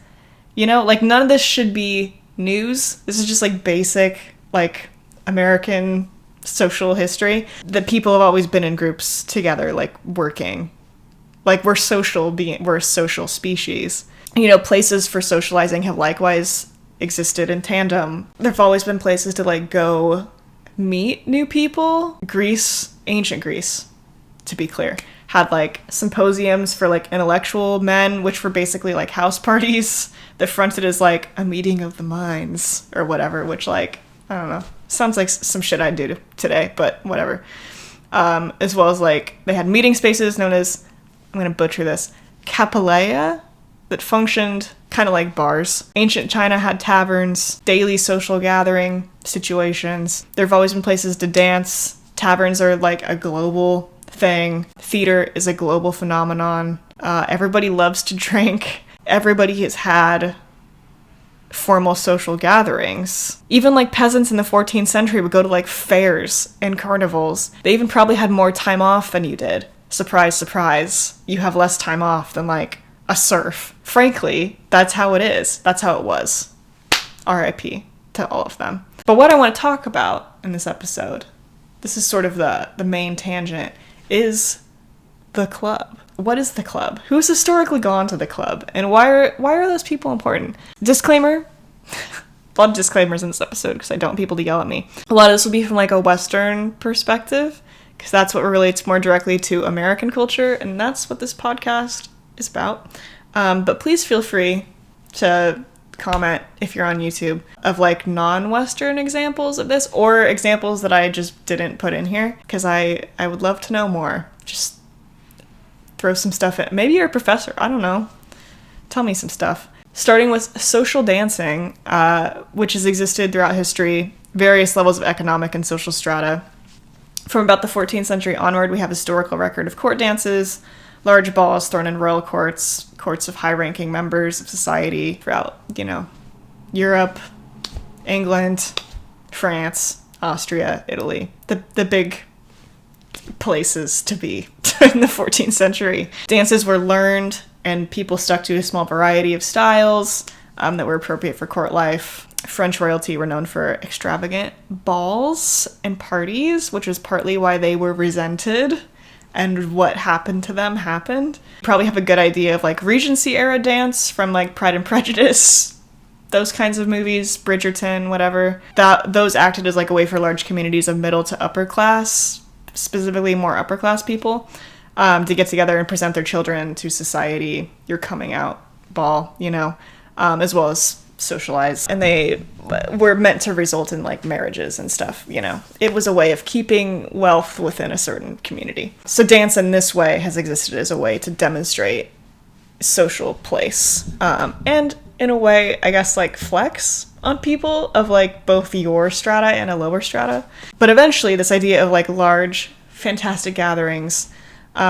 You know, like, none of this should be news. This is just, like, basic, like, American social history. That people have always been in groups together, like, working. Like, we're a social species. You know, places for socializing have likewise existed in tandem. There've always been places to, like, go meet new people. Ancient Greece, to be clear, had, like, symposiums for, like, intellectual men, which were basically, like, house parties that fronted as, like, a meeting of the minds or whatever, which, like, I don't know, sounds like some shit I'd do today, but whatever. As well as, like, they had meeting spaces known as, I'm gonna butcher this, capelleia, that functioned kind of like bars. Ancient China had taverns, daily social gathering situations. There have always been places to dance. Taverns are, like, a global thing. Theater is a global phenomenon. Everybody loves to drink. Everybody has had formal social gatherings. Even, like, peasants in the 14th century would go to, like, fairs and carnivals. They even probably had more time off than you did. Surprise, surprise. You have less time off than, like, a serf. Frankly, that's how it is. That's how it was. R.I.P. to all of them. But what I want to talk about in this episode, this is sort of the main tangent, is the club. What is the club? Who's historically gone to the club? And why are those people important? Disclaimer. A lot of disclaimers in this episode because I don't want people to yell at me. A lot of this will be from, like, a Western perspective because that's what relates more directly to American culture, and that's what this podcast is about. But please feel free to comment if you're on YouTube of, like, non-Western examples of this or examples that I just didn't put in here because I would love to know more. Just throw some stuff in. Maybe you're a professor. I don't know. Tell me some stuff. Starting with social dancing, which has existed throughout history, various levels of economic and social strata. From about the 14th century onward, we have historical record of court dances, large balls thrown in royal courts, courts of high-ranking members of society throughout, you know, Europe, England, France, Austria, Italy. The big places to be in the 14th century. Dances were learned, and people stuck to a small variety of styles that were appropriate for court life. French royalty were known for extravagant balls and parties, which was partly why they were resented. And what happened to them happened. Probably have a good idea of, like, Regency era dance from, like, Pride and Prejudice, those kinds of movies, Bridgerton, whatever. Those acted as, like, a way for large communities of middle to upper class, specifically more upper class people, to get together and present their children to society. Your coming out ball, you know, as well as socialize. And they were meant to result in, like, marriages and stuff, you know. It was a way of keeping wealth within a certain community. So dance in this way has existed as a way to demonstrate social place. And in a way, I guess, like flex on people of like both your strata and a lower strata. But eventually this idea of like large, fantastic gatherings,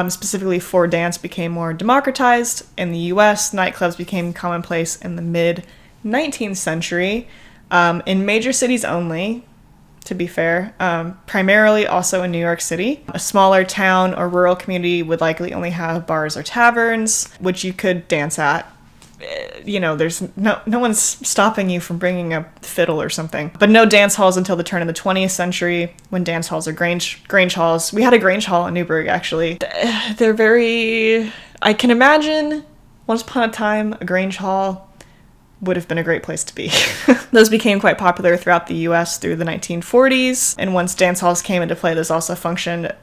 specifically for dance, became more democratized. In the US, nightclubs became commonplace in the mid-19th century, in major cities only, to be fair, primarily also in New York City. A smaller town or rural community would likely only have bars or taverns, which you could dance at. You know, there's no one's stopping you from bringing a fiddle or something. But no dance halls until the turn of the 20th century, when dance halls are Grange halls. We had a Grange hall in Newburgh, actually. They're very... I can imagine, once upon a time, a Grange hall would have been a great place to be. Those became quite popular throughout the US through the 1940s, and once dance halls came into play, those also functioned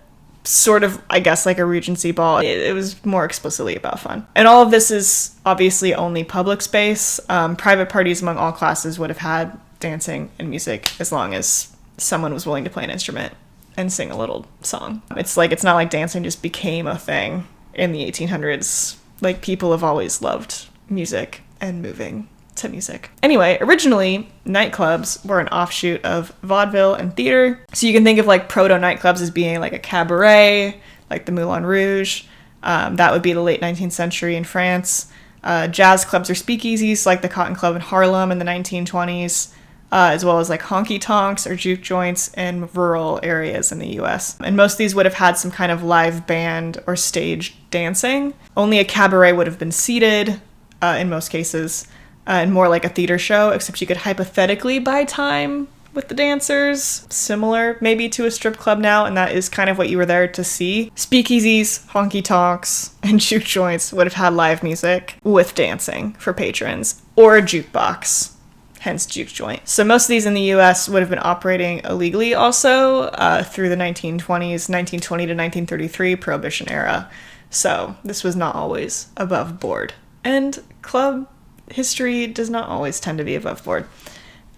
sort of, I guess, like a Regency ball. It was more explicitly about fun. And all of this is obviously only public space. Private parties among all classes would have had dancing and music as long as someone was willing to play an instrument and sing a little song. It's not like dancing just became a thing in the 1800s. Like, people have always loved music and moving to music. Anyway, originally, nightclubs were an offshoot of vaudeville and theater. So you can think of like proto nightclubs as being like a cabaret, like the Moulin Rouge. That would be the late 19th century in France. Jazz clubs or speakeasies like the Cotton Club in Harlem in the 1920s, as well as like honky tonks or juke joints in rural areas in the US. And most of these would have had some kind of live band or stage dancing. Only a cabaret would have been seated in most cases. And more like a theater show, except you could hypothetically buy time with the dancers. Similar maybe to a strip club now, and that is kind of what you were there to see. Speakeasies, honky tonks, and juke joints would have had live music with dancing for patrons, or a jukebox, hence juke joint. So most of these in the US would have been operating illegally also through the 1920s, 1920 to 1933 Prohibition era. So this was not always above board. And club history does not always tend to be above board,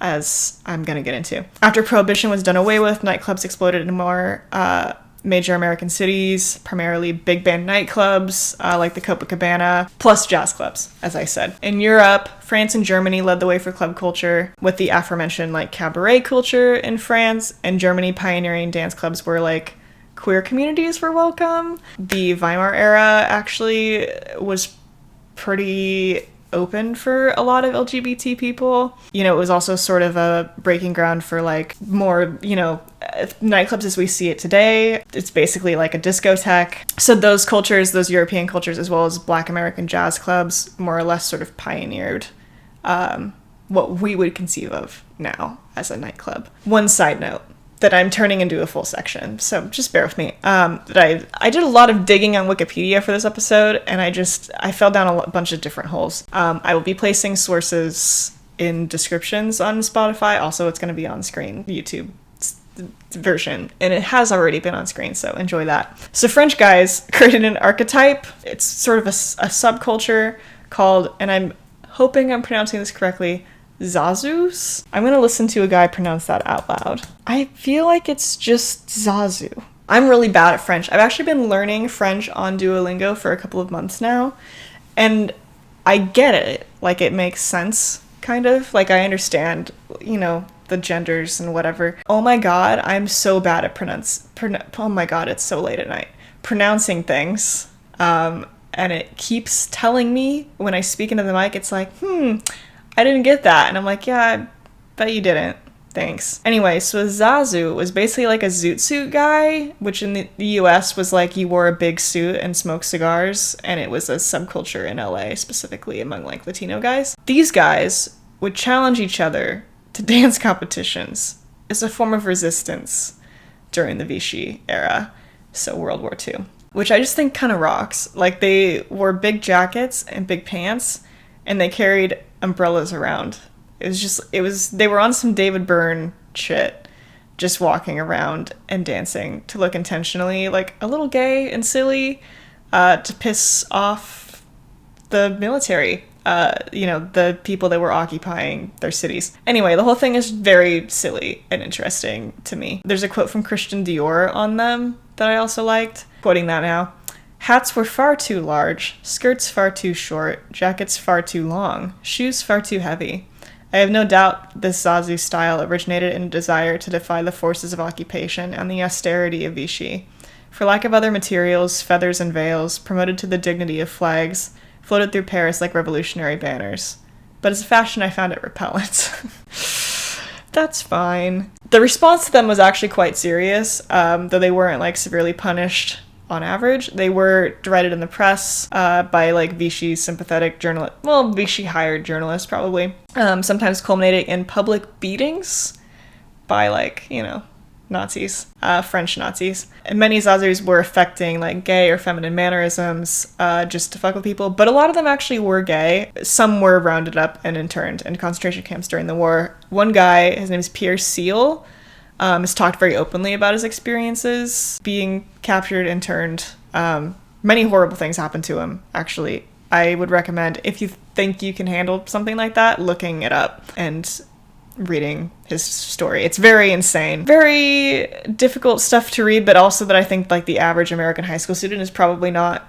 as I'm going to get into. After Prohibition was done away with, nightclubs exploded in more major American cities, primarily big band nightclubs like the Copacabana, plus jazz clubs, as I said. In Europe, France and Germany led the way for club culture, with the aforementioned like cabaret culture in France, and Germany pioneering dance clubs where like queer communities were welcome. The Weimar era actually was pretty open for a lot of LGBT people. You know, it was also sort of a breaking ground for like more, you know, nightclubs as we see it today. It's basically like a discotheque. So those cultures, those European cultures, as well as Black American jazz clubs, more or less sort of pioneered what we would conceive of now as a nightclub. One side note that I'm turning into a full section, so just bear with me. That I did a lot of digging on Wikipedia for this episode, and I fell down a bunch of different holes. I will be placing sources in descriptions on Spotify. Also, it's going to be on screen, YouTube version, and it has already been on screen, so enjoy that. So French guys created an archetype. It's sort of a subculture called, and I'm hoping I'm pronouncing this correctly, Zazous? I'm gonna listen to a guy pronounce that out loud. I feel like it's just Zazou. I'm really bad at French. I've actually been learning French on Duolingo for a couple of months now, and I get it. Like, it makes sense, kind of. Like, I understand, you know, the genders and whatever. Oh my god, I'm so bad at oh my god, it's so late at night. Pronouncing things. And it keeps telling me when I speak into the mic, it's like, I didn't get that. And I'm like, yeah, I bet you didn't. Thanks. Anyway, so Zazou was basically like a zoot suit guy, which in the US was like you wore a big suit and smoked cigars, and it was a subculture in LA, specifically among like Latino guys. These guys would challenge each other to dance competitions as a form of resistance during the Vichy era, so World War II, which I just think kind of rocks. Like, they wore big jackets and big pants, and they carried umbrellas around. They were on some David Byrne shit, just walking around and dancing to look intentionally like a little gay and silly, to piss off the military, you know, the people that were occupying their cities. Anyway, the whole thing is very silly and interesting to me. There's a quote from Christian Dior on them that I also liked, quoting that now. Hats were far too large, skirts far too short, jackets far too long, shoes far too heavy. I have no doubt this Zazou style originated in a desire to defy the forces of occupation and the austerity of Vichy. For lack of other materials, feathers and veils, promoted to the dignity of flags, floated through Paris like revolutionary banners. But as a fashion, I found it repellent. That's fine. The response to them was actually quite serious, though they weren't like severely punished on average. They were derided in the press by like Vichy sympathetic journalists, well, Vichy hired journalists probably, sometimes culminating in public beatings by like, you know, Nazis, French Nazis. And many Zazous were affecting like gay or feminine mannerisms just to fuck with people, but a lot of them actually were gay. Some were rounded up and interned in concentration camps during the war. One guy, his name is Peril, has talked very openly about his experiences being captured, interned. Many horrible things happened to him, actually. I would recommend, if you think you can handle something like that, looking it up and reading his story. It's very insane. Very difficult stuff to read, but also that I think like the average American high school student is probably not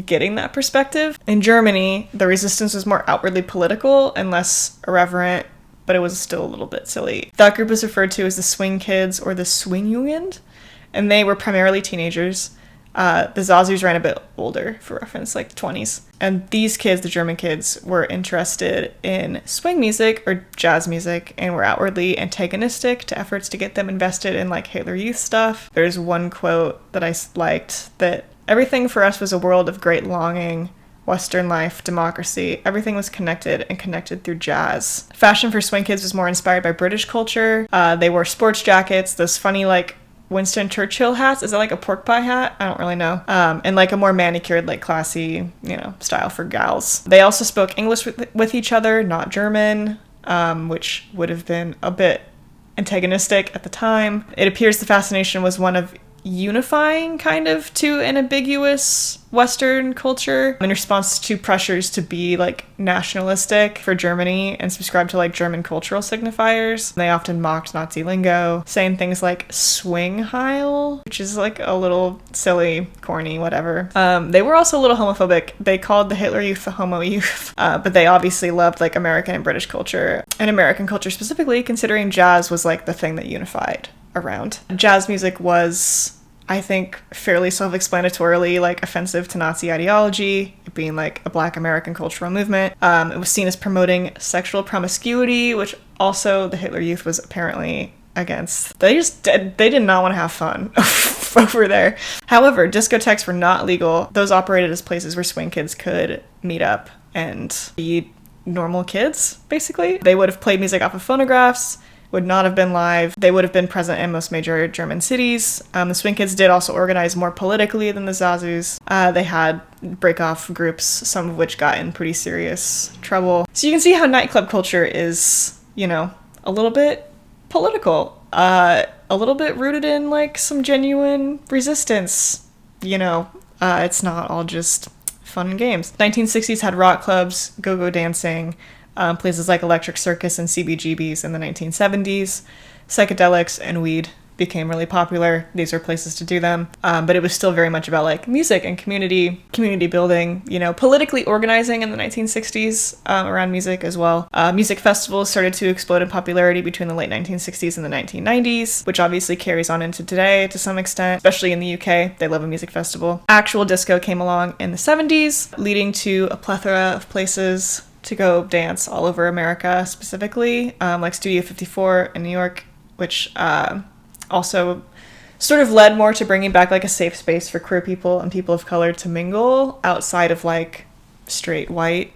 getting that perspective. In Germany, the resistance was more outwardly political and less irreverent, but it was still a little bit silly. That group is referred to as the swing kids or the Swingjugend, and they were primarily teenagers. The Zazous ran a bit older, for reference, like 20s. And these kids, the German kids, were interested in swing music or jazz music and were outwardly antagonistic to efforts to get them invested in like Hitler Youth stuff. There's one quote that I liked, that everything for us was a world of great longing, Western life, democracy, everything was connected and connected through jazz. Fashion for swing kids was more inspired by British culture. They wore sports jackets, those funny like Winston Churchill hats. Is that like a pork pie hat? I don't really know. And like a more manicured, like classy, you know, style for gals. They also spoke English with each other, not German, which would have been a bit antagonistic at the time. It appears the fascination was one of unifying kind of to an ambiguous Western culture in response to pressures to be like nationalistic for Germany and subscribe to like German cultural signifiers. They often mocked Nazi lingo, saying things like Swingheil, which is like a little silly, corny, whatever. They were also a little homophobic. They called the Hitler Youth the homo youth, but they obviously loved like American and British culture, and American culture specifically, considering jazz was like the thing that unified around. Jazz music was, I think, fairly self-explanatorily like offensive to Nazi ideology, it being like a Black American cultural movement. It was seen as promoting sexual promiscuity, which also the Hitler Youth was apparently against. They did not want to have fun over there. However, discotheques were not legal. Those operated as places where swing kids could meet up and be normal kids, basically. They would have played music off of phonographs, would not have been live. They would have been present in most major German cities. The swing kids did also organize more politically than the Zazous. They had break-off groups, some of which got in pretty serious trouble. So you can see how nightclub culture is, you know, a little bit political, a little bit rooted in like some genuine resistance. You know, it's not all just fun and games. 1960s had rock clubs, go-go dancing, places like Electric Circus and CBGBs in the 1970s. Psychedelics and weed became really popular. These were places to do them. But it was still very much about like music and community building, you know, politically organizing in the 1960s around music as well. Music festivals started to explode in popularity between the late 1960s and the 1990s, which obviously carries on into today to some extent, especially in the UK. They love a music festival. Actual disco came along in the 70s, leading to a plethora of places to go dance all over America, specifically, like Studio 54 in New York, which also sort of led more to bringing back like a safe space for queer people and people of color to mingle outside of like straight white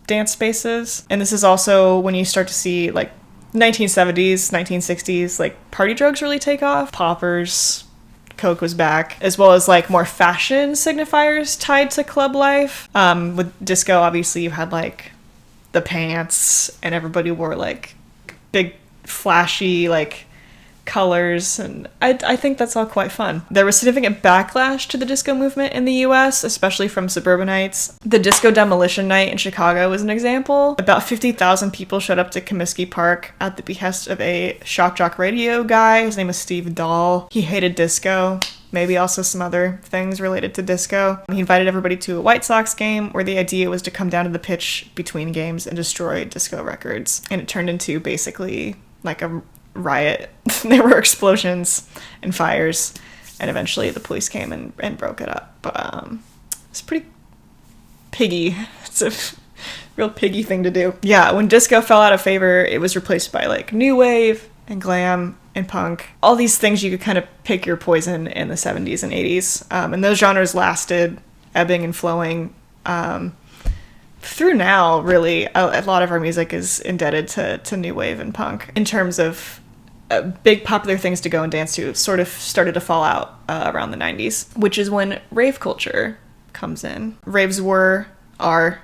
dance spaces. And this is also when you start to see like 1970s, 1960s, like party drugs really take off. Poppers, Coke was back, as well as like more fashion signifiers tied to club life. With disco, obviously you had like the pants, and everybody wore like big flashy like colors, and I think that's all quite fun. There was significant backlash to the disco movement in the US, especially from suburbanites. The Disco Demolition Night in Chicago was an example. About 50,000 people showed up to Comiskey Park at the behest of a shock jock radio guy. His name was Steve Dahl. He hated disco. maybe also some other things related to disco. He invited everybody to a White Sox game where the idea was to come down to the pitch between games and destroy disco records. And it turned into basically like a riot. There were explosions and fires, and eventually the police came and broke it up. But it's pretty piggy. It's a real piggy thing to do. Yeah, when disco fell out of favor, it was replaced by like new wave and glam and punk. All these things you could kind of pick your poison in the 70s and 80s. And those genres lasted, ebbing and flowing through now, really. A lot of our music is indebted to new wave and punk. In terms of big popular things to go and dance to, sort of started to fall out around the 90s, which is when rave culture comes in. Raves are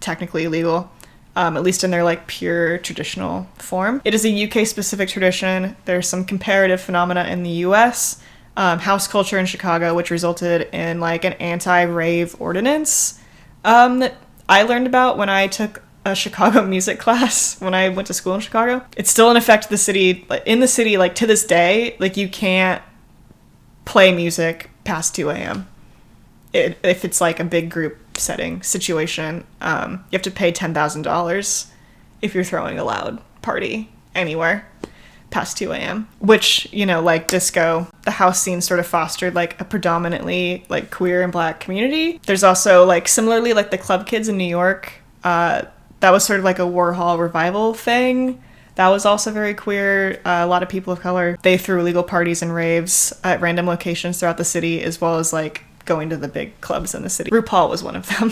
technically illegal, at least in their like pure traditional form. It is a UK specific tradition. There's some comparative phenomena in the US. House culture in Chicago, which resulted in like an anti-rave ordinance that I learned about when I took a Chicago music class when I went to school in Chicago. It's still in effect in the city, like to this day, like you can't play music past 2 a.m. If it's like a big group setting situation. You have to pay $10,000 if you're throwing a loud party anywhere past 2 a.m. Which, you know, like disco, the house scene sort of fostered like a predominantly like queer and black community. There's also like similarly like the club kids in New York, that was sort of like a Warhol revival thing. That was also very queer. A lot of people of color, they threw illegal parties and raves at random locations throughout the city, as well as like going to the big clubs in the city. RuPaul was one of them.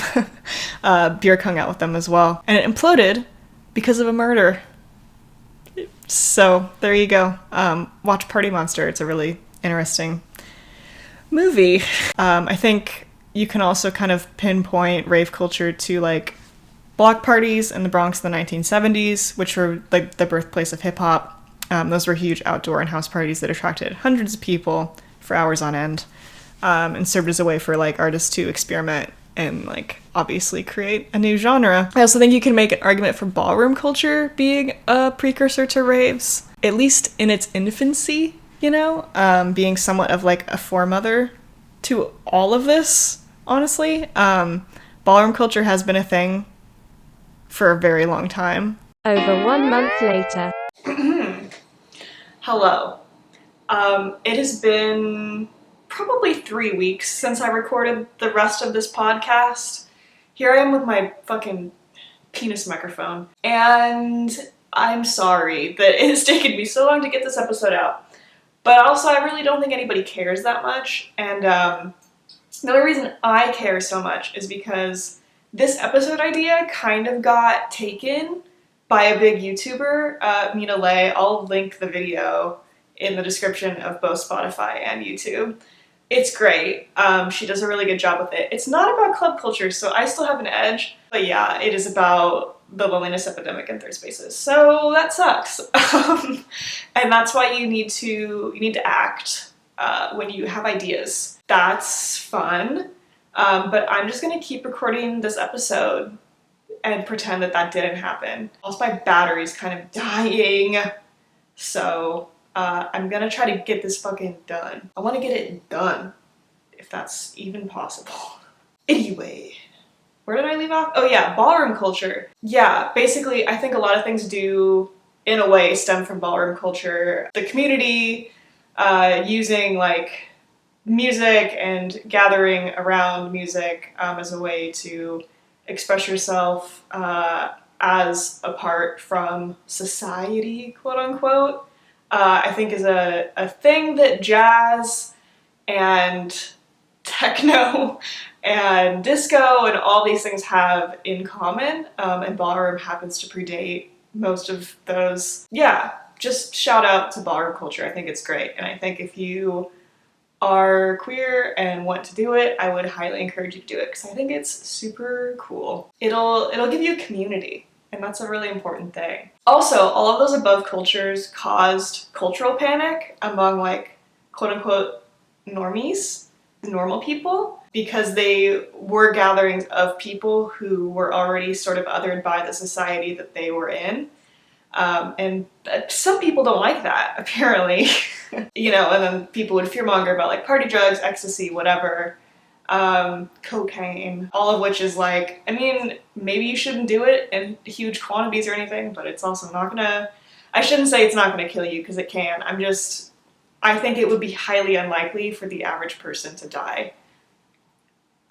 Björk hung out with them as well. And it imploded because of a murder. So there you go. Watch Party Monster. It's a really interesting movie. I think you can also kind of pinpoint rave culture to like block parties in the Bronx in the 1970s, which were like the birthplace of hip hop. Those were huge outdoor and house parties that attracted hundreds of people for hours on end, and served as a way for like artists to experiment and like obviously create a new genre. I also think you can make an argument for ballroom culture being a precursor to raves, at least in its infancy, you know, being somewhat of like a foremother to all of this, honestly. Ballroom culture has been a thing for a very long time. Over 1 month later. Hello. It has been probably 3 weeks since I recorded the rest of this podcast. Here I am with my fucking penis microphone, and I'm sorry that it has taken me so long to get this episode out. But also, I really don't think anybody cares that much, and the only reason I care so much is because this episode idea kind of got taken by a big YouTuber, Mina Lay. I'll link the video in the description of both Spotify and YouTube. It's great. She does a really good job with it. It's not about club culture, so I still have an edge. But yeah, it is about the loneliness epidemic in third spaces. So that sucks. And that's why you need to act when you have ideas. That's fun. But I'm just gonna keep recording this episode and pretend that didn't happen. Also, my battery's kind of dying, so I'm gonna try to get this fucking done. I want to get it done, if that's even possible. Anyway, where did I leave off? Oh yeah, ballroom culture. Yeah, basically, I think a lot of things do, in a way, stem from ballroom culture. The community using like music and gathering around music as a way to express yourself as apart from society, quote unquote, I think is a thing that jazz and techno and disco and all these things have in common, and ballroom happens to predate most of those. Yeah, just shout out to ballroom culture. I think it's great, and I think if you are queer and want to do it, I would highly encourage you to do it because I think it's super cool. It'll give you a community, and that's a really important thing. Also, all of those above cultures caused cultural panic among like quote unquote normies, normal people, because they were gatherings of people who were already sort of othered by the society that they were in. And some people don't like that, apparently. You know, and then people would fearmonger about like party drugs, ecstasy, whatever, cocaine, all of which is like, I mean, maybe you shouldn't do it in huge quantities or anything, but it's also not gonna, I shouldn't say it's not gonna kill you, because it can. I think it would be highly unlikely for the average person to die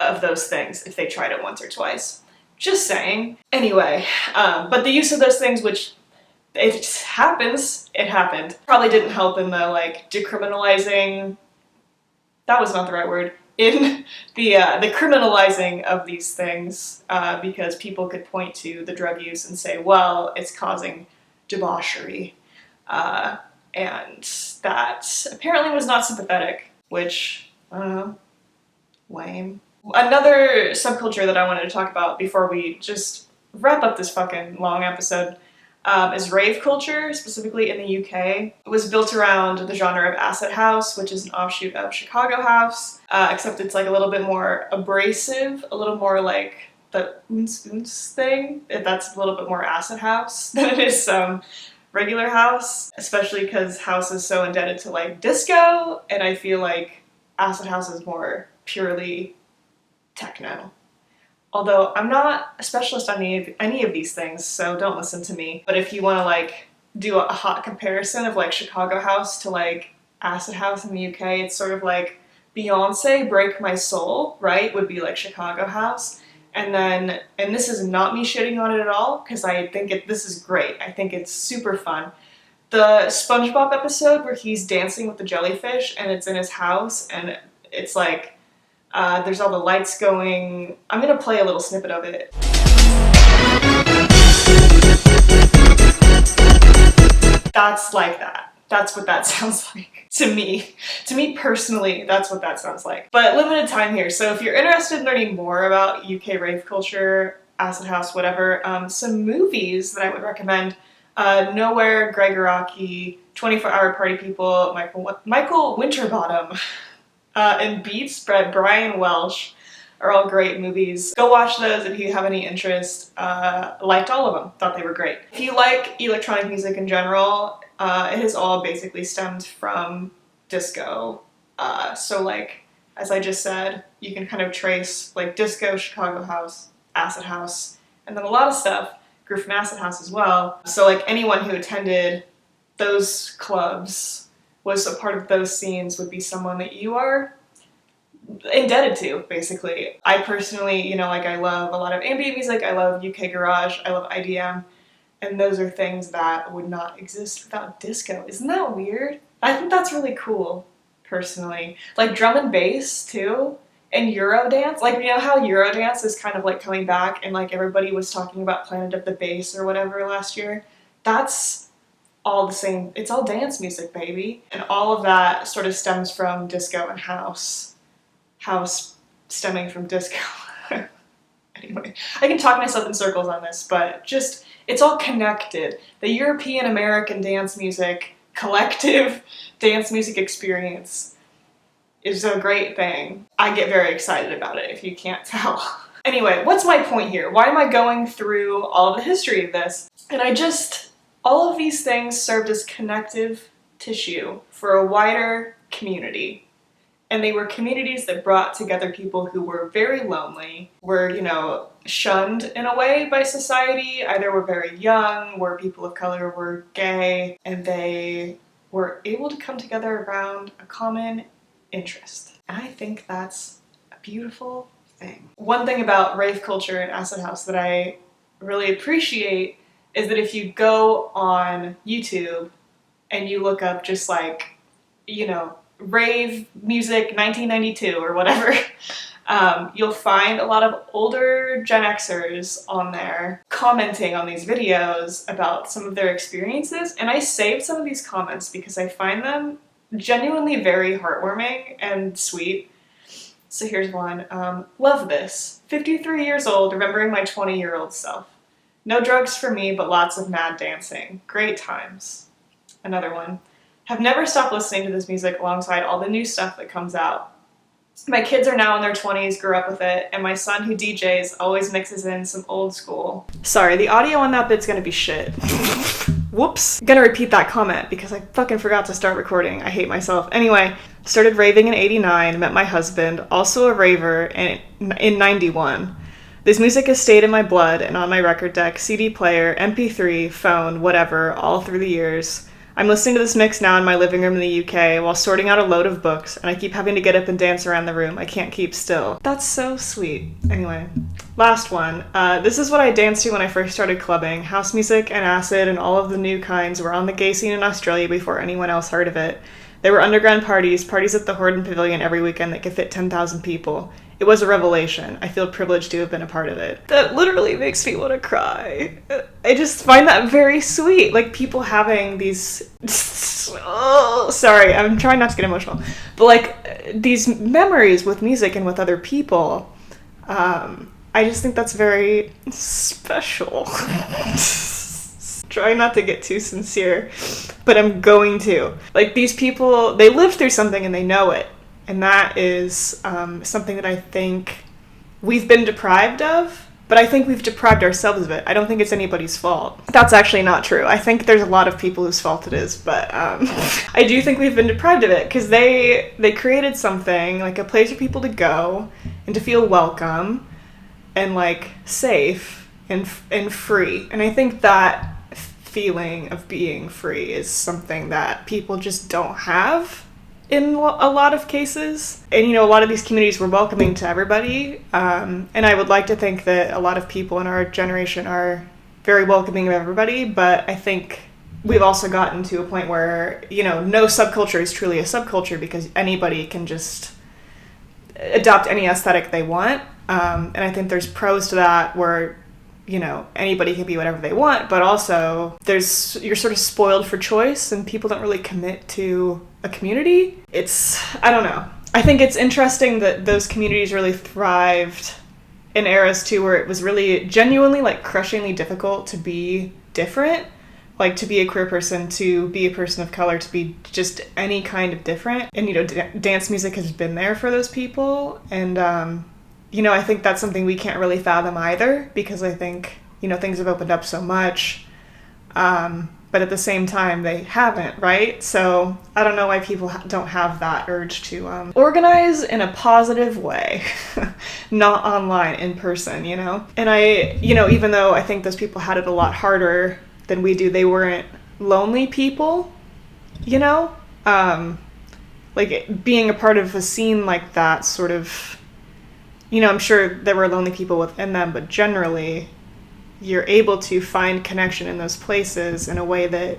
of those things if they tried it once or twice. Just saying. Anyway, but the use of those things, which it happens, it happened, probably didn't help in the like decriminalizing, that was not the right word, in the criminalizing of these things, because people could point to the drug use and say, well, it's causing debauchery, and that apparently was not sympathetic, which, I don't know, lame. Another subculture that I wanted to talk about before we just wrap up this fucking long episode is rave culture, specifically in the UK. It was built around the genre of acid house, which is an offshoot of Chicago house, except it's like a little bit more abrasive, a little more like the oons thing. That's a little bit more acid house than it is regular house, especially because house is so indebted to like disco, and I feel like acid house is more purely techno. Although I'm not a specialist on any of these things, so don't listen to me. But if you want to like do a hot comparison of like Chicago house to like acid house in the UK, it's sort of like Beyonce, Break My Soul, right, would be like Chicago house. And then, and this is not me shitting on it at all, because I think this is great. I think it's super fun. The SpongeBob episode where he's dancing with the jellyfish and it's in his house and it's like, there's all the lights going. I'm gonna play a little snippet of it. That's like that. That's what that sounds like to me. To me personally, that's what that sounds like. But limited time here, so if you're interested in learning more about UK rave culture, acid house, whatever, some movies that I would recommend: Nowhere, Gregoraki, 24-Hour Party People, Michael Winterbottom, and Beats by Brian Welsh are all great movies. Go watch those if you have any interest. Liked all of them, thought they were great. If you like electronic music in general, it has all basically stemmed from disco. So like, as I just said, you can kind of trace like disco, Chicago house, acid house, and then a lot of stuff grew from acid house as well. So like anyone who attended those clubs, was a part of those scenes, would be someone that you are indebted to, basically. I personally, you know, like I love a lot of ambient music, I love UK garage, I love IDM, and those are things that would not exist without disco. Isn't that weird? I think that's really cool, personally. Like drum and bass, too, and Eurodance. Like, you know how Eurodance is kind of like coming back and like everybody was talking about Planet of the Bass or whatever last year? That's all the same. It's all dance music, baby. And all of that sort of stems from disco and house. House stemming from disco. Anyway, I can talk myself in circles on this, but just, it's all connected. The European American dance music, collective dance music experience is a great thing. I get very excited about it, if you can't tell. Anyway, what's my point here? Why am I going through all of the history of this? And all of these things served as connective tissue for a wider community. And they were communities that brought together people who were very lonely, were, you know, shunned in a way by society, either were very young, were people of color, were gay, and they were able to come together around a common interest. And I think that's a beautiful thing. One thing about rave culture and acid house that I really appreciate is that if you go on YouTube and you look up just like, you know, rave music 1992 or whatever, you'll find a lot of older Gen Xers on there commenting on these videos about some of their experiences, and I saved some of these comments because I find them genuinely very heartwarming and sweet. So here's one. Love this. 53 years old, remembering my 20-year-old self. No drugs for me, but lots of mad dancing. Great times. Another one. Have never stopped listening to this music alongside all the new stuff that comes out. My kids are now in their 20s, grew up with it, and my son who DJs always mixes in some old school. Sorry, the audio on that bit's gonna be shit. Whoops. I'm gonna repeat that comment because I fucking forgot to start recording. I hate myself. Anyway, started raving in 89, met my husband, also a raver, and in 91. This music has stayed in my blood and on my record deck, CD player, MP3, phone, whatever, all through the years. I'm listening to this mix now in my living room in the UK while sorting out a load of books, and I keep having to get up and dance around the room. I can't keep still. That's so sweet. Anyway, last one. This is what I danced to when I first started clubbing. House music and acid and all of the new kinds were on the gay scene in Australia before anyone else heard of it. There were underground parties at the Horden Pavilion every weekend that could fit 10,000 people. It was a revelation. I feel privileged to have been a part of it. That literally makes me want to cry. I just find that very sweet. Like, people having these... Oh, sorry, I'm trying not to get emotional. But, like, these memories with music and with other people, I just think that's very special. Try not to get too sincere, but I'm going to. Like, these people, they live through something and they know it. And that is something that I think we've been deprived of, but I think we've deprived ourselves of it. I don't think it's anybody's fault. That's actually not true. I think there's a lot of people whose fault it is, but I do think we've been deprived of it because they created something, like a place for people to go and to feel welcome and, like, safe and free. And I think that feeling of being free is something that people just don't have in a lot of cases. And, you know, a lot of these communities were welcoming to everybody. And I would like to think that a lot of people in our generation are very welcoming of everybody, but I think we've also gotten to a point where, you know, no subculture is truly a subculture because anybody can just adopt any aesthetic they want. And I think there's pros to that where, you know, anybody can be whatever they want, but also you're sort of spoiled for choice and people don't really commit to a community. I don't know. I think it's interesting that those communities really thrived in eras too where it was really genuinely, like, crushingly difficult to be different, like to be a queer person, to be a person of color, to be just any kind of different. And, you know, dance music has been there for those people. And, you know, I think that's something we can't really fathom either because I think, you know, things have opened up so much. But at the same time, they haven't, right? So I don't know why people don't have that urge to organize in a positive way, not online, in person, you know? And you know, even though I think those people had it a lot harder than we do, they weren't lonely people, you know? Like, being a part of a scene like that sort of, you know, I'm sure there were lonely people within them, but generally you're able to find connection in those places in a way that,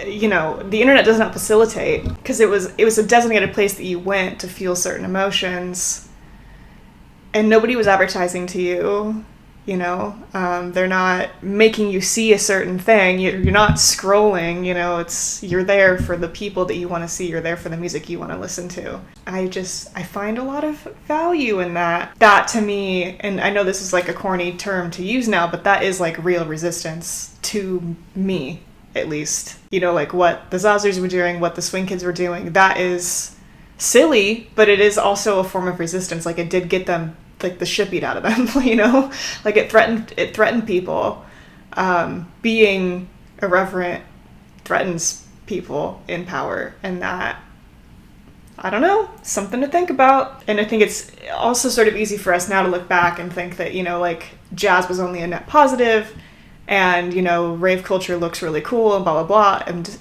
you know, the internet does not facilitate, because it was a designated place that you went to feel certain emotions, and nobody was advertising to you, you know, they're not making you see a certain thing, you're not scrolling, you know, you're there for the people that you want to see, you're there for the music you want to listen to. I find a lot of value in that. That to me, and I know this is like a corny term to use now, but that is like real resistance to me, at least. You know, like what the Zazoos were doing, what the Swing Kids were doing, that is silly, but it is also a form of resistance. Like, it did get them, like, the shit beat out of them, you know? Like, it threatened people. Being irreverent threatens people in power, and that, I don't know, something to think about. And I think it's also sort of easy for us now to look back and think that, you know, like, jazz was only a net positive, and, you know, rave culture looks really cool, and blah, blah, blah, and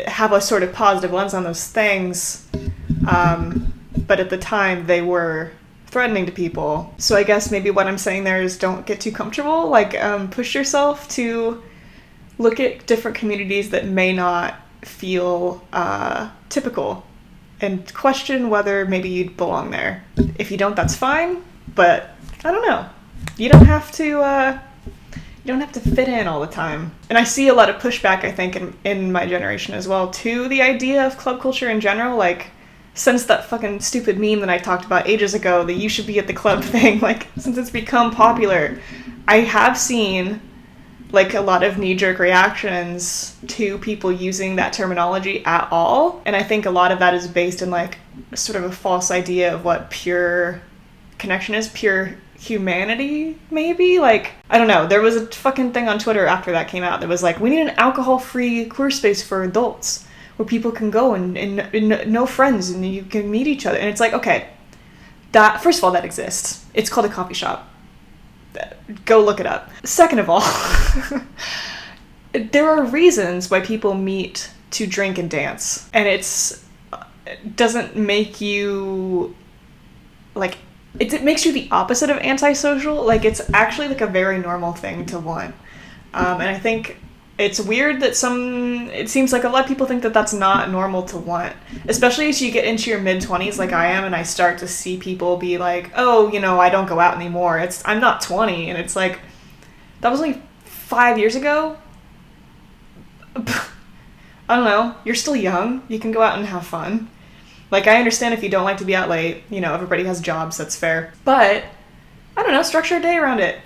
have a sort of positive lens on those things. But at the time, they were threatening to people. So I guess maybe what I'm saying there is don't get too comfortable. Like, push yourself to look at different communities that may not feel typical, and question whether maybe you'd belong there. If you don't, that's fine, but I don't know. You don't have to fit in all the time. And I see a lot of pushback, I think, in my generation as well, to the idea of club culture in general. Like, since that fucking stupid meme that I talked about ages ago, that you should be at the club thing, like, since it's become popular, I have seen, like, a lot of knee-jerk reactions to people using that terminology at all. And I think a lot of that is based in, like, sort of a false idea of what pure connection is, pure humanity, maybe? Like, I don't know. There was a fucking thing on Twitter after that came out that was like, we need an alcohol-free queer space for adults where people can go and know friends and you can meet each other. And it's like, okay, that, first of all, that exists. It's called a coffee shop. Go look it up. Second of all, there are reasons why people meet to drink and dance. And it doesn't make you, like, it makes you the opposite of antisocial. Like, it's actually, like, a very normal thing to want. And I think it's weird that it seems like a lot of people think that that's not normal to want. Especially as you get into your mid-20s like I am, and I start to see people be like, oh, you know, I don't go out anymore. I'm not 20. And it's like, that was only 5 years ago. I don't know. You're still young. You can go out and have fun. Like, I understand if you don't like to be out late. You know, everybody has jobs. That's fair. But, I don't know. Structure a day around it.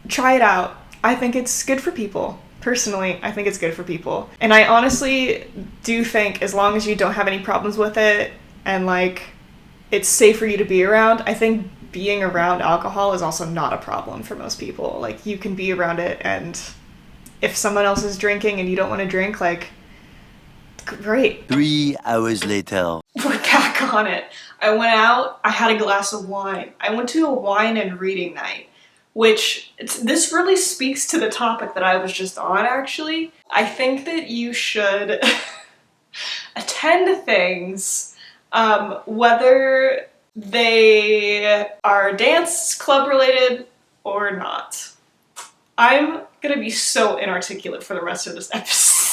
Try it out. I think it's good for people. Personally, I think it's good for people. And I honestly do think as long as you don't have any problems with it and, like, it's safe for you to be around, I think being around alcohol is also not a problem for most people. Like, you can be around it, and if someone else is drinking and you don't want to drink, like, great. 3 hours later. We're back on it. I went out, I had a glass of wine. I went to a wine and reading night, which, this really speaks to the topic that I was just on, actually. I think that you should attend things, whether they are dance club related or not. I'm gonna be so inarticulate for the rest of this episode.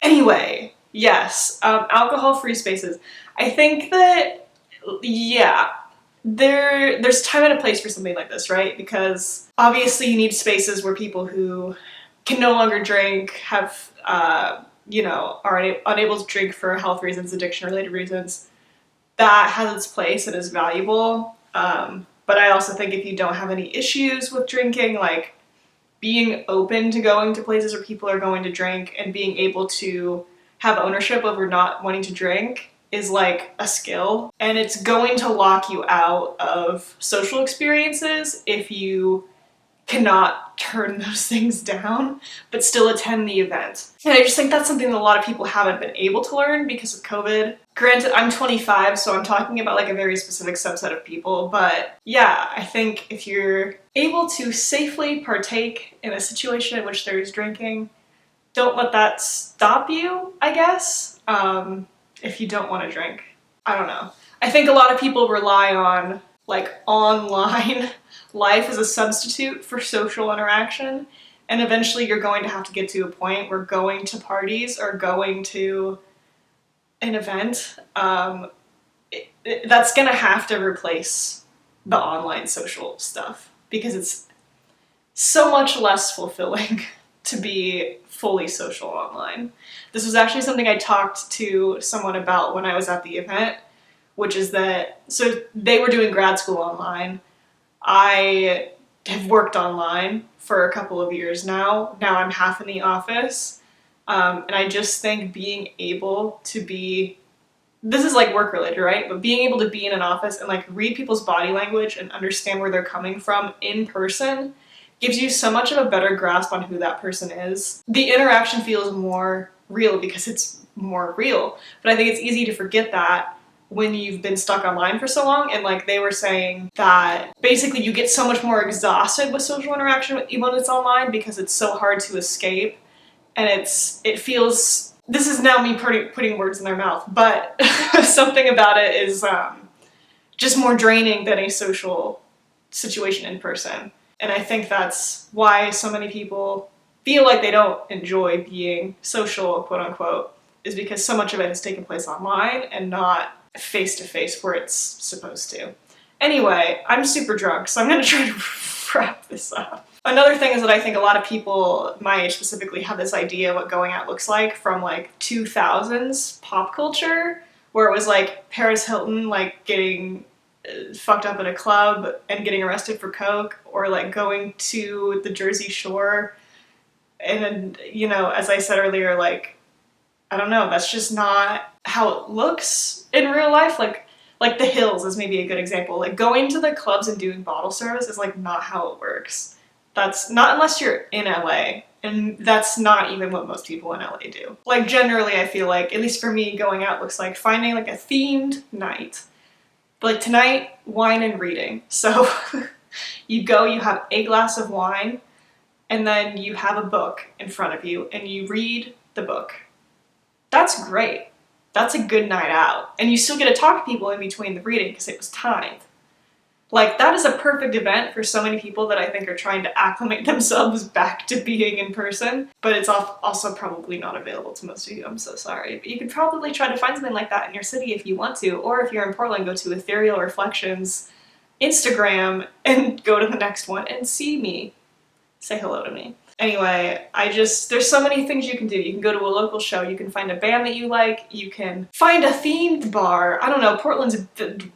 Anyway, yes, alcohol-free spaces. I think that, yeah, there's time and a place for something like this, right? Because obviously you need spaces where people who can no longer drink, have, you know, are unable to drink for health reasons, addiction-related reasons. That has its place and is valuable. But I also think if you don't have any issues with drinking, like, being open to going to places where people are going to drink and being able to have ownership over not wanting to drink is like a skill. And it's going to lock you out of social experiences if you cannot turn those things down, but still attend the event. And I just think that's something that a lot of people haven't been able to learn because of COVID. Granted, I'm 25, so I'm talking about like a very specific subset of people, but yeah, I think if you're able to safely partake in a situation in which there is drinking, don't let that stop you, I guess, if you don't want to drink. I don't know. I think a lot of people rely on like online life as a substitute for social interaction, and eventually you're going to have to get to a point where going to parties or going to an event, that's gonna have to replace the online social stuff because it's so much less fulfilling to be fully social online. This was actually something I talked to someone about when I was at the event, which is that, so they were doing grad school online. I have worked online for a couple of years now. Now I'm half in the office. And I just think being able to be, this is like work related, right? But being able to be in an office and like read people's body language and understand where they're coming from in person gives you so much of a better grasp on who that person is. The interaction feels more real because it's more real. But I think it's easy to forget that when you've been stuck online for so long. And like they were saying that basically you get so much more exhausted with social interaction even when it's online because it's so hard to escape. And it feels, this is now me putting words in their mouth, but something about it is just more draining than a social situation in person. And I think that's why so many people feel like they don't enjoy being social, quote unquote, is because so much of it has taken place online and not face-to-face where it's supposed to. Anyway, I'm super drunk, so I'm gonna try to wrap this up. Another thing is that I think a lot of people my age specifically have this idea of what going out looks like from like 2000s pop culture, where it was like Paris Hilton like getting fucked up at a club and getting arrested for coke, or like going to the Jersey Shore. And then, you know, as I said earlier, like, I don't know, that's just not how it looks in real life. Like Like the Hills is maybe a good example. Like going to the clubs and doing bottle service is like not how it works. That's not unless you're in LA. And that's not even what most people in LA do. Like generally I feel like, at least for me, going out looks like finding like a themed night. Like tonight, wine and reading. So you go, you have a glass of wine, and then you have a book in front of you and you read the book. That's great. That's a good night out. And you still get to talk to people in between the reading because it was timed. Like, that is a perfect event for so many people that I think are trying to acclimate themselves back to being in person. But it's also probably not available to most of you, I'm so sorry. But you could probably try to find something like that in your city if you want to. Or if you're in Portland, go to Ethereal Reflections Instagram and go to the next one and see me. Say hello to me. Anyway, there's so many things you can do. You can go to a local show, you can find a band that you like, you can find a themed bar. I don't know, Portland's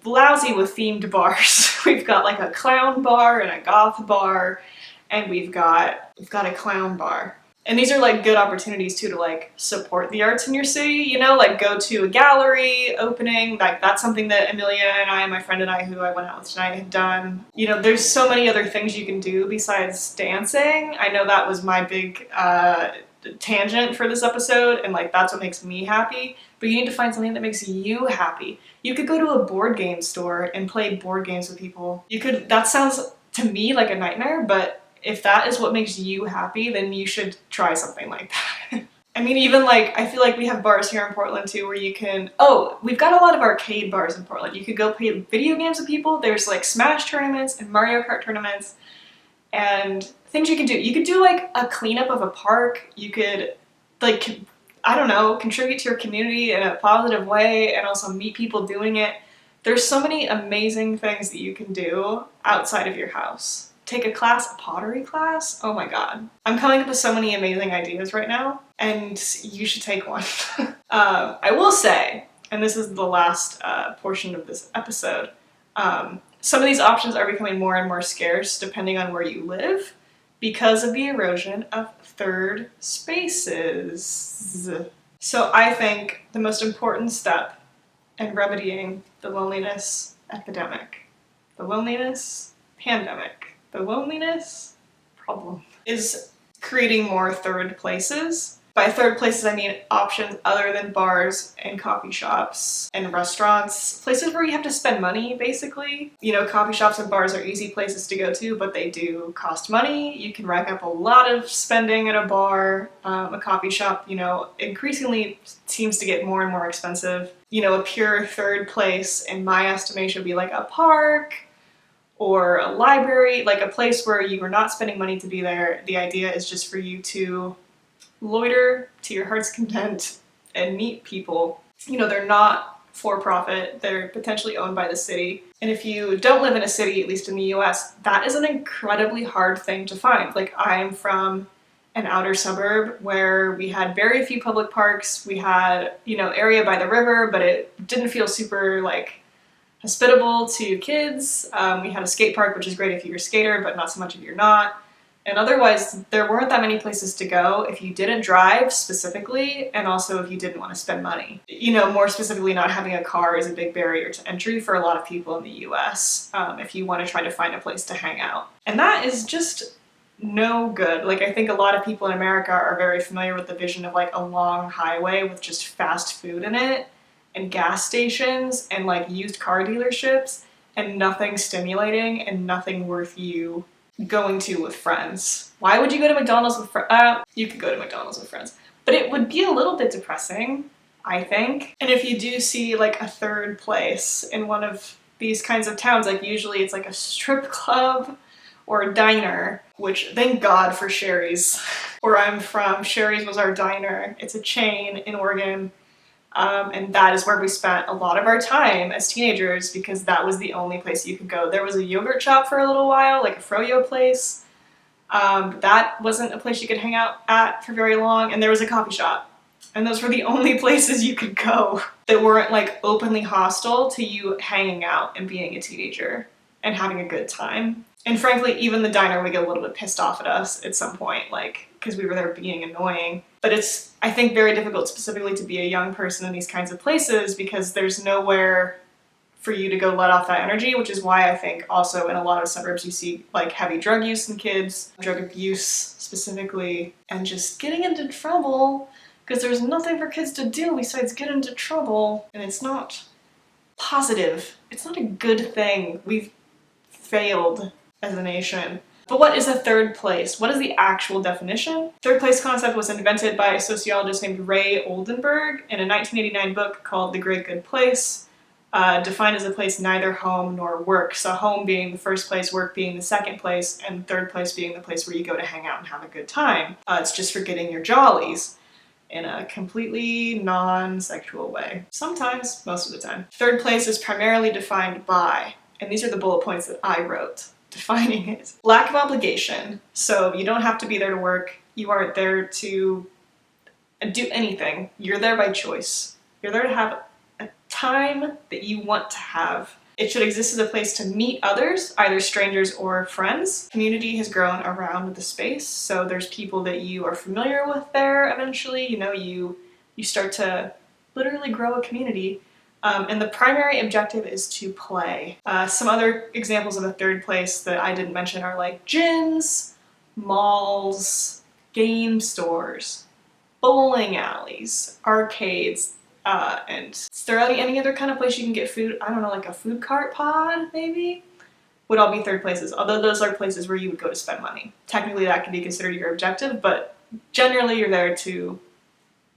lousy with themed bars. We've got like a clown bar and a goth bar, and we've got a clown bar. And these are like good opportunities too to like support the arts in your city, you know, like go to a gallery opening. Like that's something that Amelia and I, my friend and I, who I went out with tonight, have done. You know, there's so many other things you can do besides dancing. I know that was my big tangent for this episode, and like that's what makes me happy. But you need to find something that makes you happy. You could go to a board game store and play board games with people. That sounds to me like a nightmare, but if that is what makes you happy, then you should try something like that. I mean, even like, I feel like we have bars here in Portland too where you can, we've got a lot of arcade bars in Portland. You could go play video games with people. There's like Smash tournaments and Mario Kart tournaments and things you can do. You could do like a cleanup of a park. You could like, I don't know, contribute to your community in a positive way and also meet people doing it. There's so many amazing things that you can do outside of your house. Take a pottery class. Oh my god. I'm coming up with so many amazing ideas right now, and you should take one. I will say, and this is the last portion of this episode, some of these options are becoming more and more scarce depending on where you live because of the erosion of third spaces. So I think the most important step in remedying the loneliness epidemic, the loneliness pandemic, the loneliness problem is creating more third places. By third places, I mean options other than bars and coffee shops and restaurants. Places where you have to spend money, basically. You know, coffee shops and bars are easy places to go to, but they do cost money. You can rack up a lot of spending at a bar. A coffee shop, you know, increasingly seems to get more and more expensive. You know, a pure third place, in my estimation, would be like a park, or a library, like a place where you are not spending money to be there. The idea is just for you to loiter to your heart's content and meet people. You know, they're not for profit, they're potentially owned by the city. And if you don't live in a city, at least in the US, that is an incredibly hard thing to find. Like, I'm from an outer suburb where we had very few public parks. We had, you know, area by the river, but it didn't feel super like hospitable to kids. We had a skate park, which is great if you're a skater, but not so much if you're not. And otherwise, there weren't that many places to go if you didn't drive specifically, and also if you didn't want to spend money. You know, more specifically, not having a car is a big barrier to entry for a lot of people in the US if you want to try to find a place to hang out. And that is just no good. Like, I think a lot of people in America are very familiar with the vision of like a long highway with just fast food in it, and gas stations and like used car dealerships, and nothing stimulating and nothing worth you going to with friends. Why would you go to McDonald's with friends? You could go to McDonald's with friends, but it would be a little bit depressing, I think. And if you do see like a third place in one of these kinds of towns, like usually it's like a strip club or a diner, which thank God for Sherry's. Where I'm from, Sherry's was our diner. It's a chain in Oregon. And that is where we spent a lot of our time as teenagers because that was the only place you could go. There was a yogurt shop for a little while, like a froyo place. That wasn't a place you could hang out at for very long. And there was a coffee shop. And those were the only places you could go that weren't like openly hostile to you hanging out and being a teenager and having a good time. And frankly, even the diner would get a little bit pissed off at us at some point, like, because we were there being annoying. But it's, I think, very difficult specifically to be a young person in these kinds of places because there's nowhere for you to go let off that energy, which is why I think also in a lot of suburbs you see like heavy drug use in kids, drug abuse specifically, and just getting into trouble because there's nothing for kids to do besides get into trouble, and it's not positive. It's not a good thing. We've failed as a nation. But what is a third place? What is the actual definition? Third place concept was invented by a sociologist named Ray Oldenburg in a 1989 book called The Great Good Place, defined as a place neither home nor work. So home being the first place, work being the second place, and third place being the place where you go to hang out and have a good time. It's just for getting your jollies in a completely non-sexual way. Sometimes, most of the time. Third place is primarily defined by, and these are the bullet points that I wrote defining it. Lack of obligation. So you don't have to be there to work. You aren't there to do anything. You're there by choice. You're there to have a time that you want to have. It should exist as a place to meet others, either strangers or friends. Community has grown around the space, so there's people that you are familiar with there eventually. You know, you start to literally grow a community. And the primary objective is to play. Some other examples of a third place that I didn't mention are like gyms, malls, game stores, bowling alleys, arcades, and is there any other kind of place you can get food? I don't know, like a food cart pod, maybe? Would all be third places, although those are places where you would go to spend money. Technically that could be considered your objective, but generally you're there to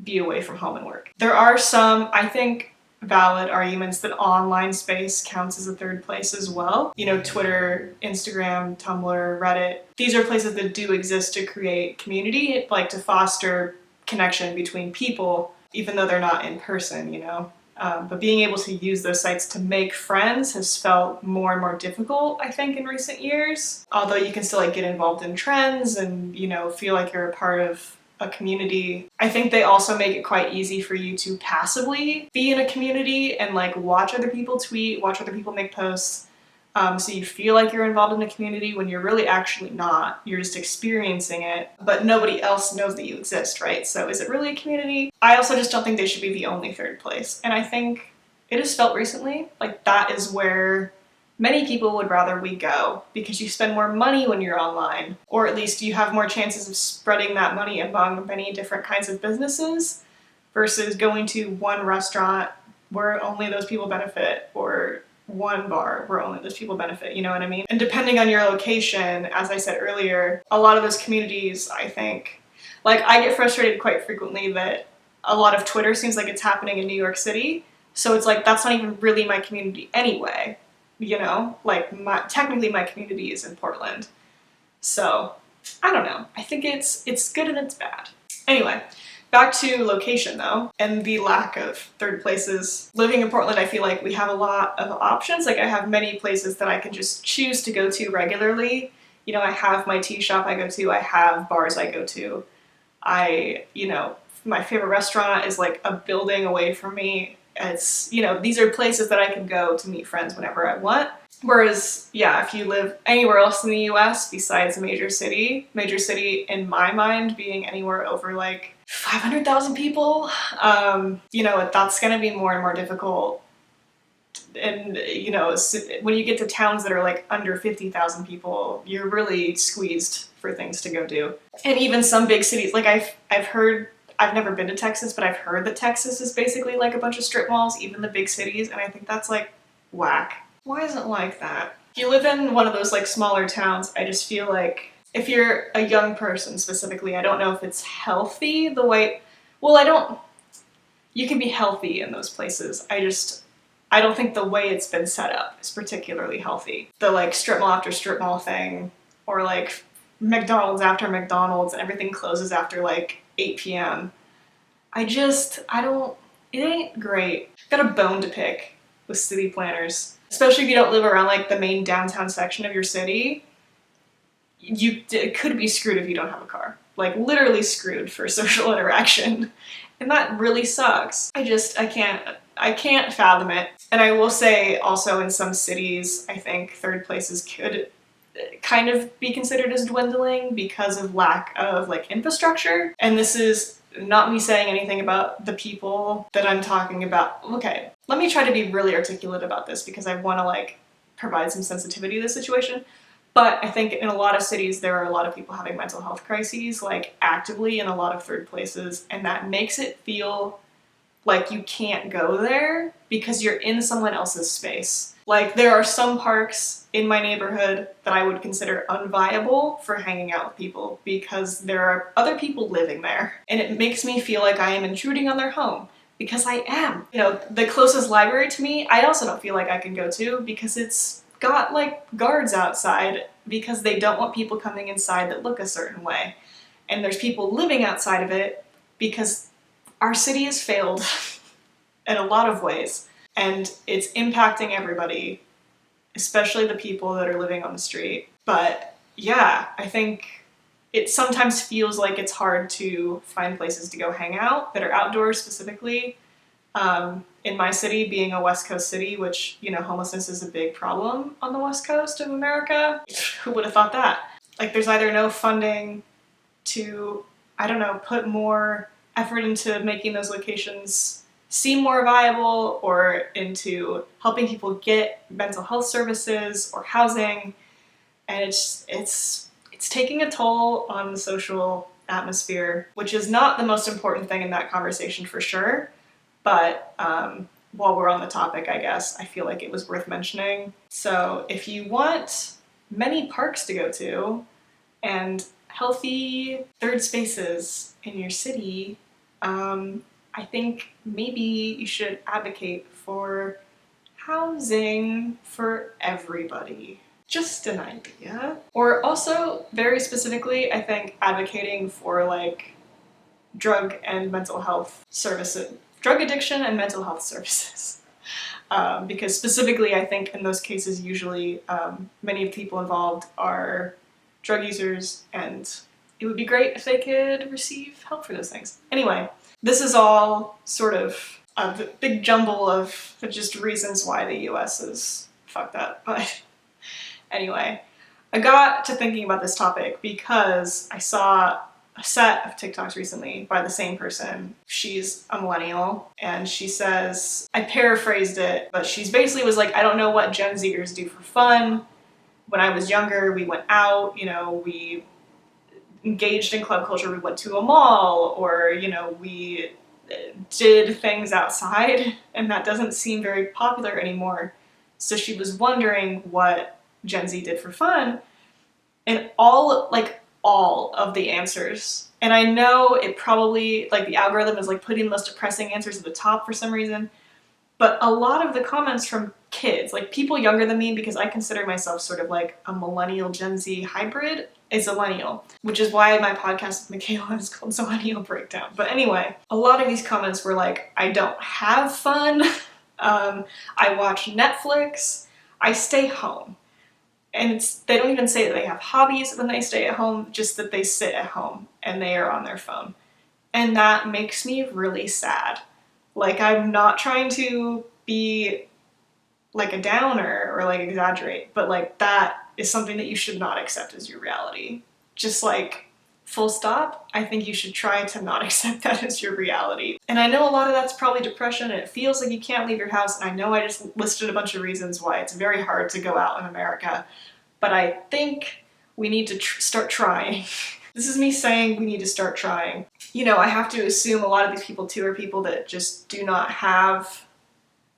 be away from home and work. There are some, I think, valid arguments that online space counts as a third place as well. You know, Twitter, Instagram, Tumblr, Reddit. These are places that do exist to create community, like to foster connection between people, even though they're not in person, you know. But being able to use those sites to make friends has felt more and more difficult, I think, in recent years. Although you can still like get involved in trends and, you know, feel like you're a part of a community. I think they also make it quite easy for you to passively be in a community and like watch other people tweet, watch other people make posts. So you feel like you're involved in a community when you're really actually not. You're just experiencing it, but nobody else knows that you exist, right? So is it really a community? I also just don't think they should be the only third place. And I think it has felt recently like that is where many people would rather we go, because you spend more money when you're online, or at least you have more chances of spreading that money among many different kinds of businesses versus going to one restaurant where only those people benefit, or one bar where only those people benefit, you know what I mean? And depending on your location, as I said earlier, a lot of those communities, I think, like I get frustrated quite frequently that a lot of Twitter seems like it's happening in New York City, so it's like that's not even really my community anyway. You know, like technically my community is in Portland. So, I don't know. I think it's good and it's bad. Anyway, back to location though, and the lack of third places. Living in Portland, I feel like we have a lot of options. Like I have many places that I can just choose to go to regularly. You know, I have my tea shop I go to, I have bars I go to. You know, my favorite restaurant is like a building away from me. It's, you know, these are places that I can go to meet friends whenever I want. Whereas, yeah, if you live anywhere else in the US besides a major city in my mind being anywhere over like 500,000 people, you know, that's going to be more and more difficult. And, you know, when you get to towns that are like under 50,000 people, you're really squeezed for things to go do. And even some big cities, like I've heard, I've never been to Texas, but I've heard that Texas is basically like a bunch of strip malls, even the big cities, and I think that's like whack. Why is it like that? If you live in one of those like smaller towns, I just feel like if you're a young person specifically, I don't know if it's healthy the way, well, you can be healthy in those places. I don't think the way it's been set up is particularly healthy. The like strip mall after strip mall thing, or like McDonald's after McDonald's and everything closes after like 8 p.m. It ain't great. Got a bone to pick with city planners. Especially if you don't live around like the main downtown section of your city. It could be screwed if you don't have a car. Like literally screwed for social interaction. And that really sucks. I can't fathom it. And I will say also in some cities, I think third places could kind of be considered as dwindling because of lack of like infrastructure. And this is not me saying anything about the people that I'm talking about. Okay, let me try to be really articulate about this because I want to like provide some sensitivity to the situation. But I think in a lot of cities there are a lot of people having mental health crises, like actively in a lot of third places, and that makes it feel like you can't go there because you're in someone else's space. Like there are some parks in my neighborhood that I would consider unviable for hanging out with people because there are other people living there, and it makes me feel like I am intruding on their home because I am. You know, the closest library to me, I also don't feel like I can go to because it's got like guards outside because they don't want people coming inside that look a certain way. And there's people living outside of it because our city has failed in a lot of ways, and it's impacting everybody, especially the people that are living on the street. But yeah, I think it sometimes feels like it's hard to find places to go hang out that are outdoors specifically. In my city, being a West Coast city, which, you know, homelessness is a big problem on the West Coast of America. Who would have thought that? Like, there's either no funding to, I don't know, put more effort into making those locations seem more viable or into helping people get mental health services or housing. And it's taking a toll on the social atmosphere, which is not the most important thing in that conversation for sure. But while we're on the topic, I guess, I feel like it was worth mentioning. So if you want many parks to go to and healthy third spaces in your city, I think maybe you should advocate for housing for everybody. Just an idea. Or also, very specifically, I think advocating for like drug and mental health services. Drug addiction and mental health services. Because specifically, I think in those cases, usually many of the people involved are drug users, and it would be great if they could receive help for those things. Anyway, this is all sort of a big jumble of just reasons why the US is fucked up. But anyway, I got to thinking about this topic because I saw a set of TikToks recently by the same person. She's a millennial, and she says, I paraphrased it, but she's basically was like, I don't know what Gen Zers do for fun. When I was younger, we went out, you know, we engaged in club culture, we went to a mall, or, you know, we did things outside, and that doesn't seem very popular anymore. So she was wondering what Gen Z did for fun, and all of the answers, and I know it probably, like, the algorithm is like putting the most depressing answers at the top for some reason, but a lot of the comments from kids, like people younger than me, because I consider myself sort of like a millennial Gen Z hybrid, is a millennial, which is why my podcast with Michaela is called Millennial Breakdown. But anyway, a lot of these comments were like, I don't have fun, I watch Netflix, I stay home. And they don't even say that they have hobbies when they stay at home, just that they sit at home and they are on their phone. And that makes me really sad. Like, I'm not trying to be like a downer or like exaggerate, but like that is something that you should not accept as your reality. Just like, full stop, I think you should try to not accept that as your reality. And I know a lot of that's probably depression, and it feels like you can't leave your house, and I know I just listed a bunch of reasons why it's very hard to go out in America, but I think we need to start trying. This is me saying we need to start trying. You know, I have to assume a lot of these people too are people that just do not have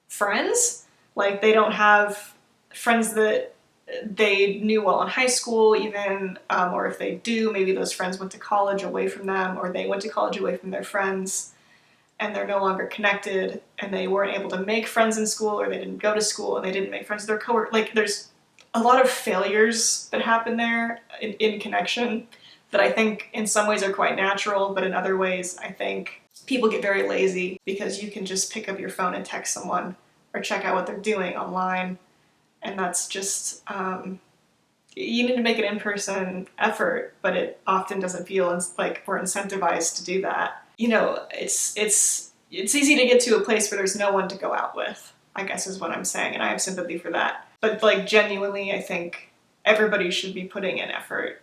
friends. Like, they don't have friends that they knew well in high school even, or if they do, maybe those friends went to college away from them, or they went to college away from their friends, and they're no longer connected, and they weren't able to make friends in school, or they didn't go to school, and they didn't make friends with their coworkers. Like, there's a lot of failures that happen there in connection that I think in some ways are quite natural, but in other ways I think people get very lazy because you can just pick up your phone and text someone or check out what they're doing online. And that's just, you need to make an in-person effort, but it often doesn't feel like we're incentivized to do that. You know, it's easy to get to a place where there's no one to go out with, I guess is what I'm saying, and I have sympathy for that. But like, genuinely, I think everybody should be putting in effort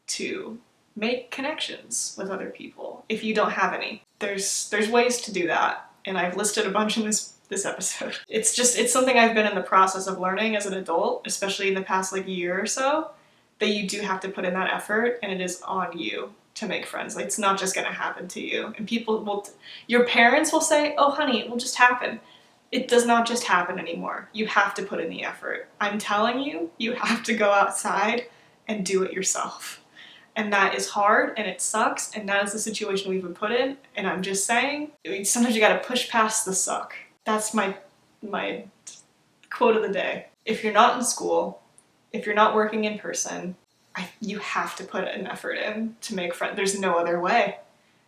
to make connections with other people if you don't have any. There's ways to do that, and I've listed a bunch in this episode. It's something I've been in the process of learning as an adult, especially in the past like year or so, that you do have to put in that effort, and it is on you to make friends. Like, it's not just gonna happen to you. And your parents will say, oh honey, it will just happen. It does not just happen anymore. You have to put in the effort. I'm telling you, you have to go outside and do it yourself. And that is hard, and it sucks, and that is the situation we've been put in, and I'm just saying, sometimes you gotta push past the suck. That's my quote of the day. If you're not in school, if you're not working in person, you have to put an effort in to make friends. There's no other way,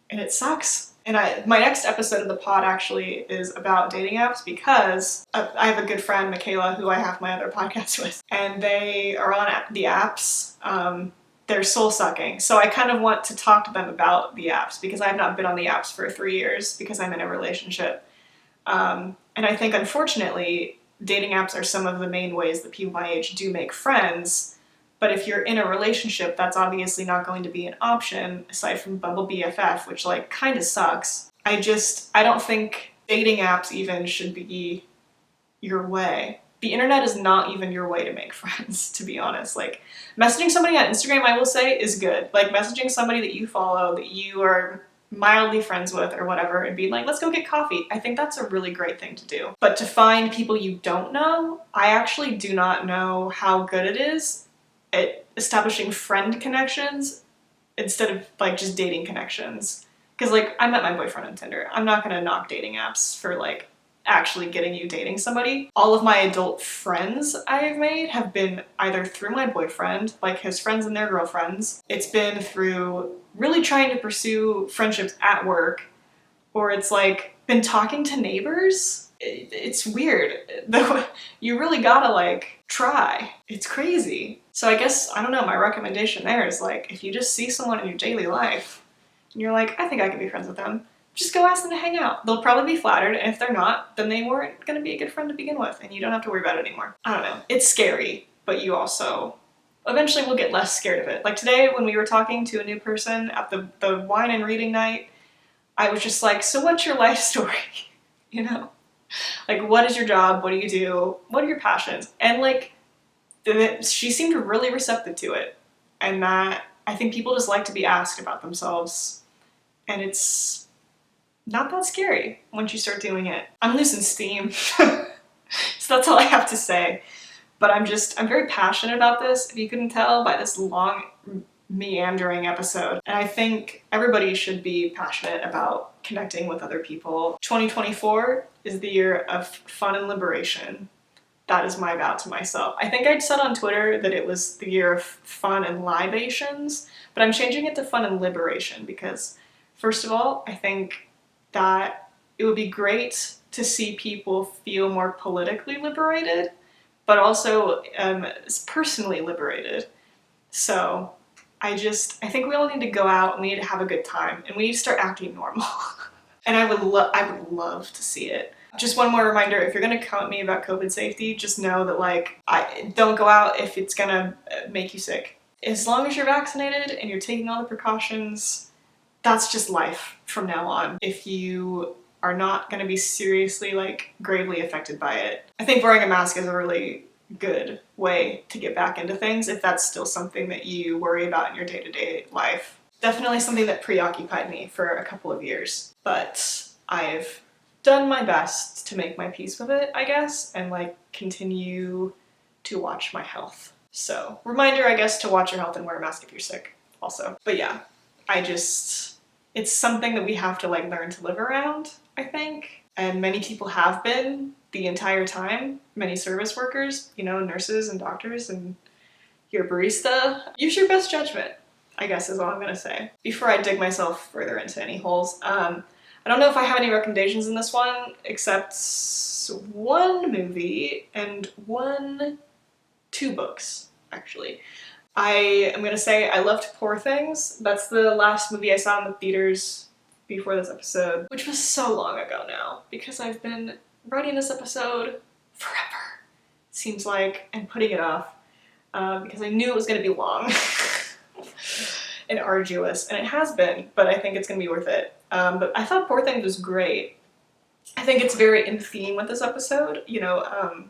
and it sucks. And my next episode of the pod actually is about dating apps, because I have a good friend, Michaela, who I have my other podcast with, and they are on the apps. They're soul-sucking. So I kind of want to talk to them about the apps, because I have not been on the apps for 3 years because I'm in a relationship. And I think, unfortunately, dating apps are some of the main ways that people my age do make friends. But if you're in a relationship, that's obviously not going to be an option, aside from Bumble BFF, which, like, kind of sucks. I don't think dating apps even should be your way. The internet is not even your way to make friends, to be honest. Like, messaging somebody on Instagram, I will say, is good. Like, messaging somebody that you follow, that you are mildly friends with or whatever, and being like, let's go get coffee. I think that's a really great thing to do. But to find people you don't know, I actually do not know how good it is at establishing friend connections instead of, like, just dating connections. Because, like, I met my boyfriend on Tinder. I'm not gonna knock dating apps for, like, actually getting you dating somebody. All of my adult friends I've made have been either through my boyfriend, like his friends and their girlfriends. It's been through really trying to pursue friendships at work, or it's like been talking to neighbors. It's weird. You really gotta, like, try. It's crazy. So I guess, I don't know, my recommendation there is, like, if you just see someone in your daily life and you're like, I think I could be friends with them, just go ask them to hang out. They'll probably be flattered, and if they're not, then they weren't going to be a good friend to begin with, and you don't have to worry about it anymore. I don't know. It's scary, but you also eventually will get less scared of it. Like today, when we were talking to a new person at the wine and reading night, I was just like, so what's your life story? You know? Like, what is your job? What do you do? What are your passions? And, like, she seemed really receptive to it. And that, I think people just like to be asked about themselves. And it's not that scary once you start doing it. I'm losing steam. So that's all I have to say. But I'm very passionate about this, if you couldn't tell by this long, meandering episode. And I think everybody should be passionate about connecting with other people. 2024 is the year of fun and liberation. That is my vow to myself. I think I'd said on Twitter that it was the year of fun and libations, but I'm changing it to fun and liberation because, first of all, I think that it would be great to see people feel more politically liberated, but also personally liberated. So I think we all need to go out and we need to have a good time and we need to start acting normal. And I would love to see it. Just one more reminder, if you're gonna come at me about COVID safety, just know that, like, don't go out if it's gonna make you sick. As long as you're vaccinated and you're taking all the precautions, that's just life from now on. If you are not gonna be seriously, like, gravely affected by it, I think wearing a mask is a really good way to get back into things if that's still something that you worry about in your day-to-day life. Definitely something that preoccupied me for a couple of years, but I've done my best to make my peace with it, I guess, and, like, continue to watch my health. So, reminder, I guess, to watch your health and wear a mask if you're sick also. But yeah, it's something that we have to, like, learn to live around, I think. And many people have been the entire time. Many service workers, you know, nurses and doctors and your barista. Use your best judgment, I guess, is all I'm gonna say. Before I dig myself further into any holes, I don't know if I have any recommendations in this one, except one movie and two books, actually. I am gonna say I loved Poor Things. That's the last movie I saw in the theaters before this episode, which was so long ago now, because I've been writing this episode forever, it seems like, and putting it off. because I knew it was going to be long and arduous, and it has been, but I think it's going to be worth it. But I thought Poor Things was great. I think it's very in theme with this episode, you know,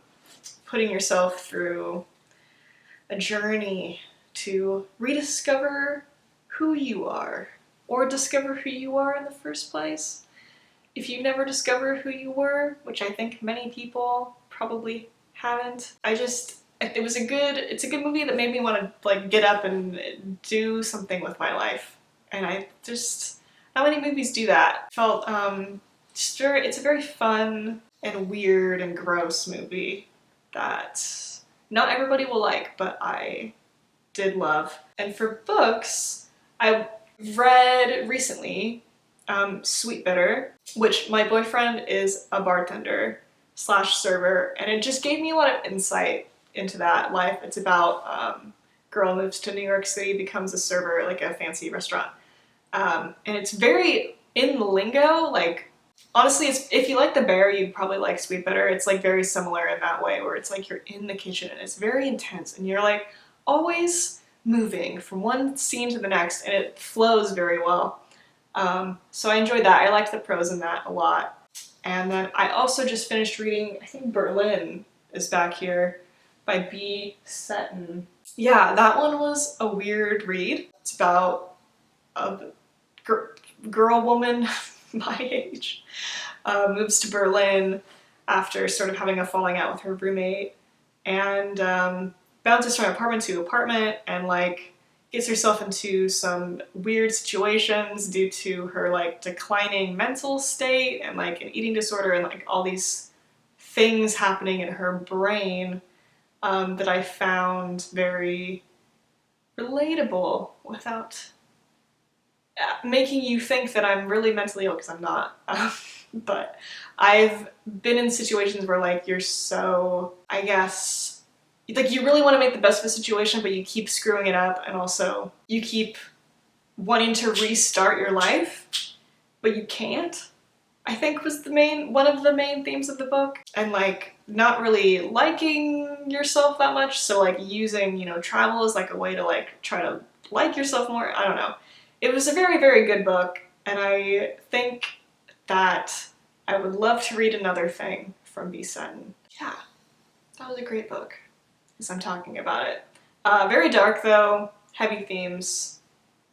putting yourself through a journey to rediscover who you are, or discover who you are in the first place. If you never discovered who you were, which I think many people probably haven't, it's a good movie that made me want to like get up and do something with my life. And not many movies do that. Felt, it's a very fun and weird and gross movie that not everybody will like, but I did love. And for books, I read recently Sweet Bitter, which my boyfriend is a bartender / server, and it just gave me a lot of insight into that life. It's about girl moves to New York City, becomes a server, like a fancy restaurant. And it's very in the lingo, like, honestly, if you like The Bear, you'd probably like Sweet Bitter. It's like very similar in that way, where it's like you're in the kitchen and it's very intense and you're like always moving from one scene to the next, and it flows very well. So I enjoyed that. I liked the prose in that a lot. And then I also just finished reading, I think Berlin is back here, by B. Seton. Yeah, that one was a weird read. It's about a girl woman my age moves to Berlin after sort of having a falling out with her roommate, and bounces from apartment to apartment, and like gets herself into some weird situations due to her like declining mental state and like an eating disorder and like all these things happening in her brain that I found very relatable without making you think that I'm really mentally ill, because I'm not. But I've been in situations where like you're so, I guess, like you really want to make the best of a situation, but you keep screwing it up, and also you keep wanting to restart your life, but you can't, I think was one of the main themes of the book. And like not really liking yourself that much, so like using, you know, travel as like a way to like try to like yourself more. I don't know. It was a very, very good book, and I think that I would love to read another thing from B. Seton. Yeah, that was a great book, as I'm talking about it. Very dark though, heavy themes.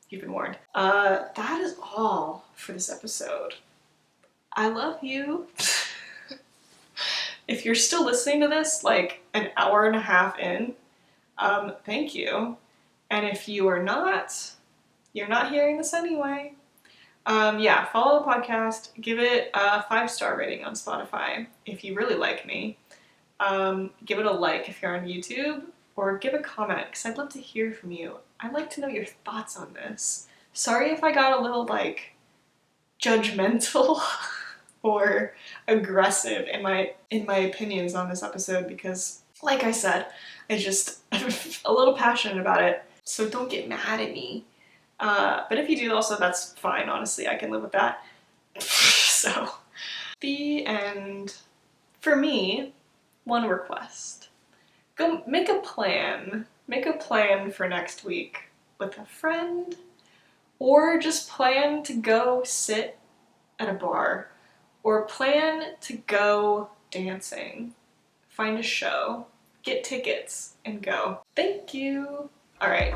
You've been warned. That is all for this episode. I love you. If you're still listening to this, like an hour and a half in, thank you. And if you are not, you're not hearing this anyway. Yeah, follow the podcast, give it a 5-star rating on Spotify if you really like me. Give it a like if you're on YouTube, or give a comment, because I'd love to hear from you. I'd like to know your thoughts on this. Sorry if I got a little, like, judgmental or aggressive in my opinions on this episode, because, like I said, I'm a little passionate about it, so don't get mad at me. But if you do also, that's fine, honestly, I can live with that. So, the end. For me, one request. Go make a plan. Make a plan for next week with a friend, or just plan to go sit at a bar, or plan to go dancing. Find a show, get tickets, and go. Thank you. All right.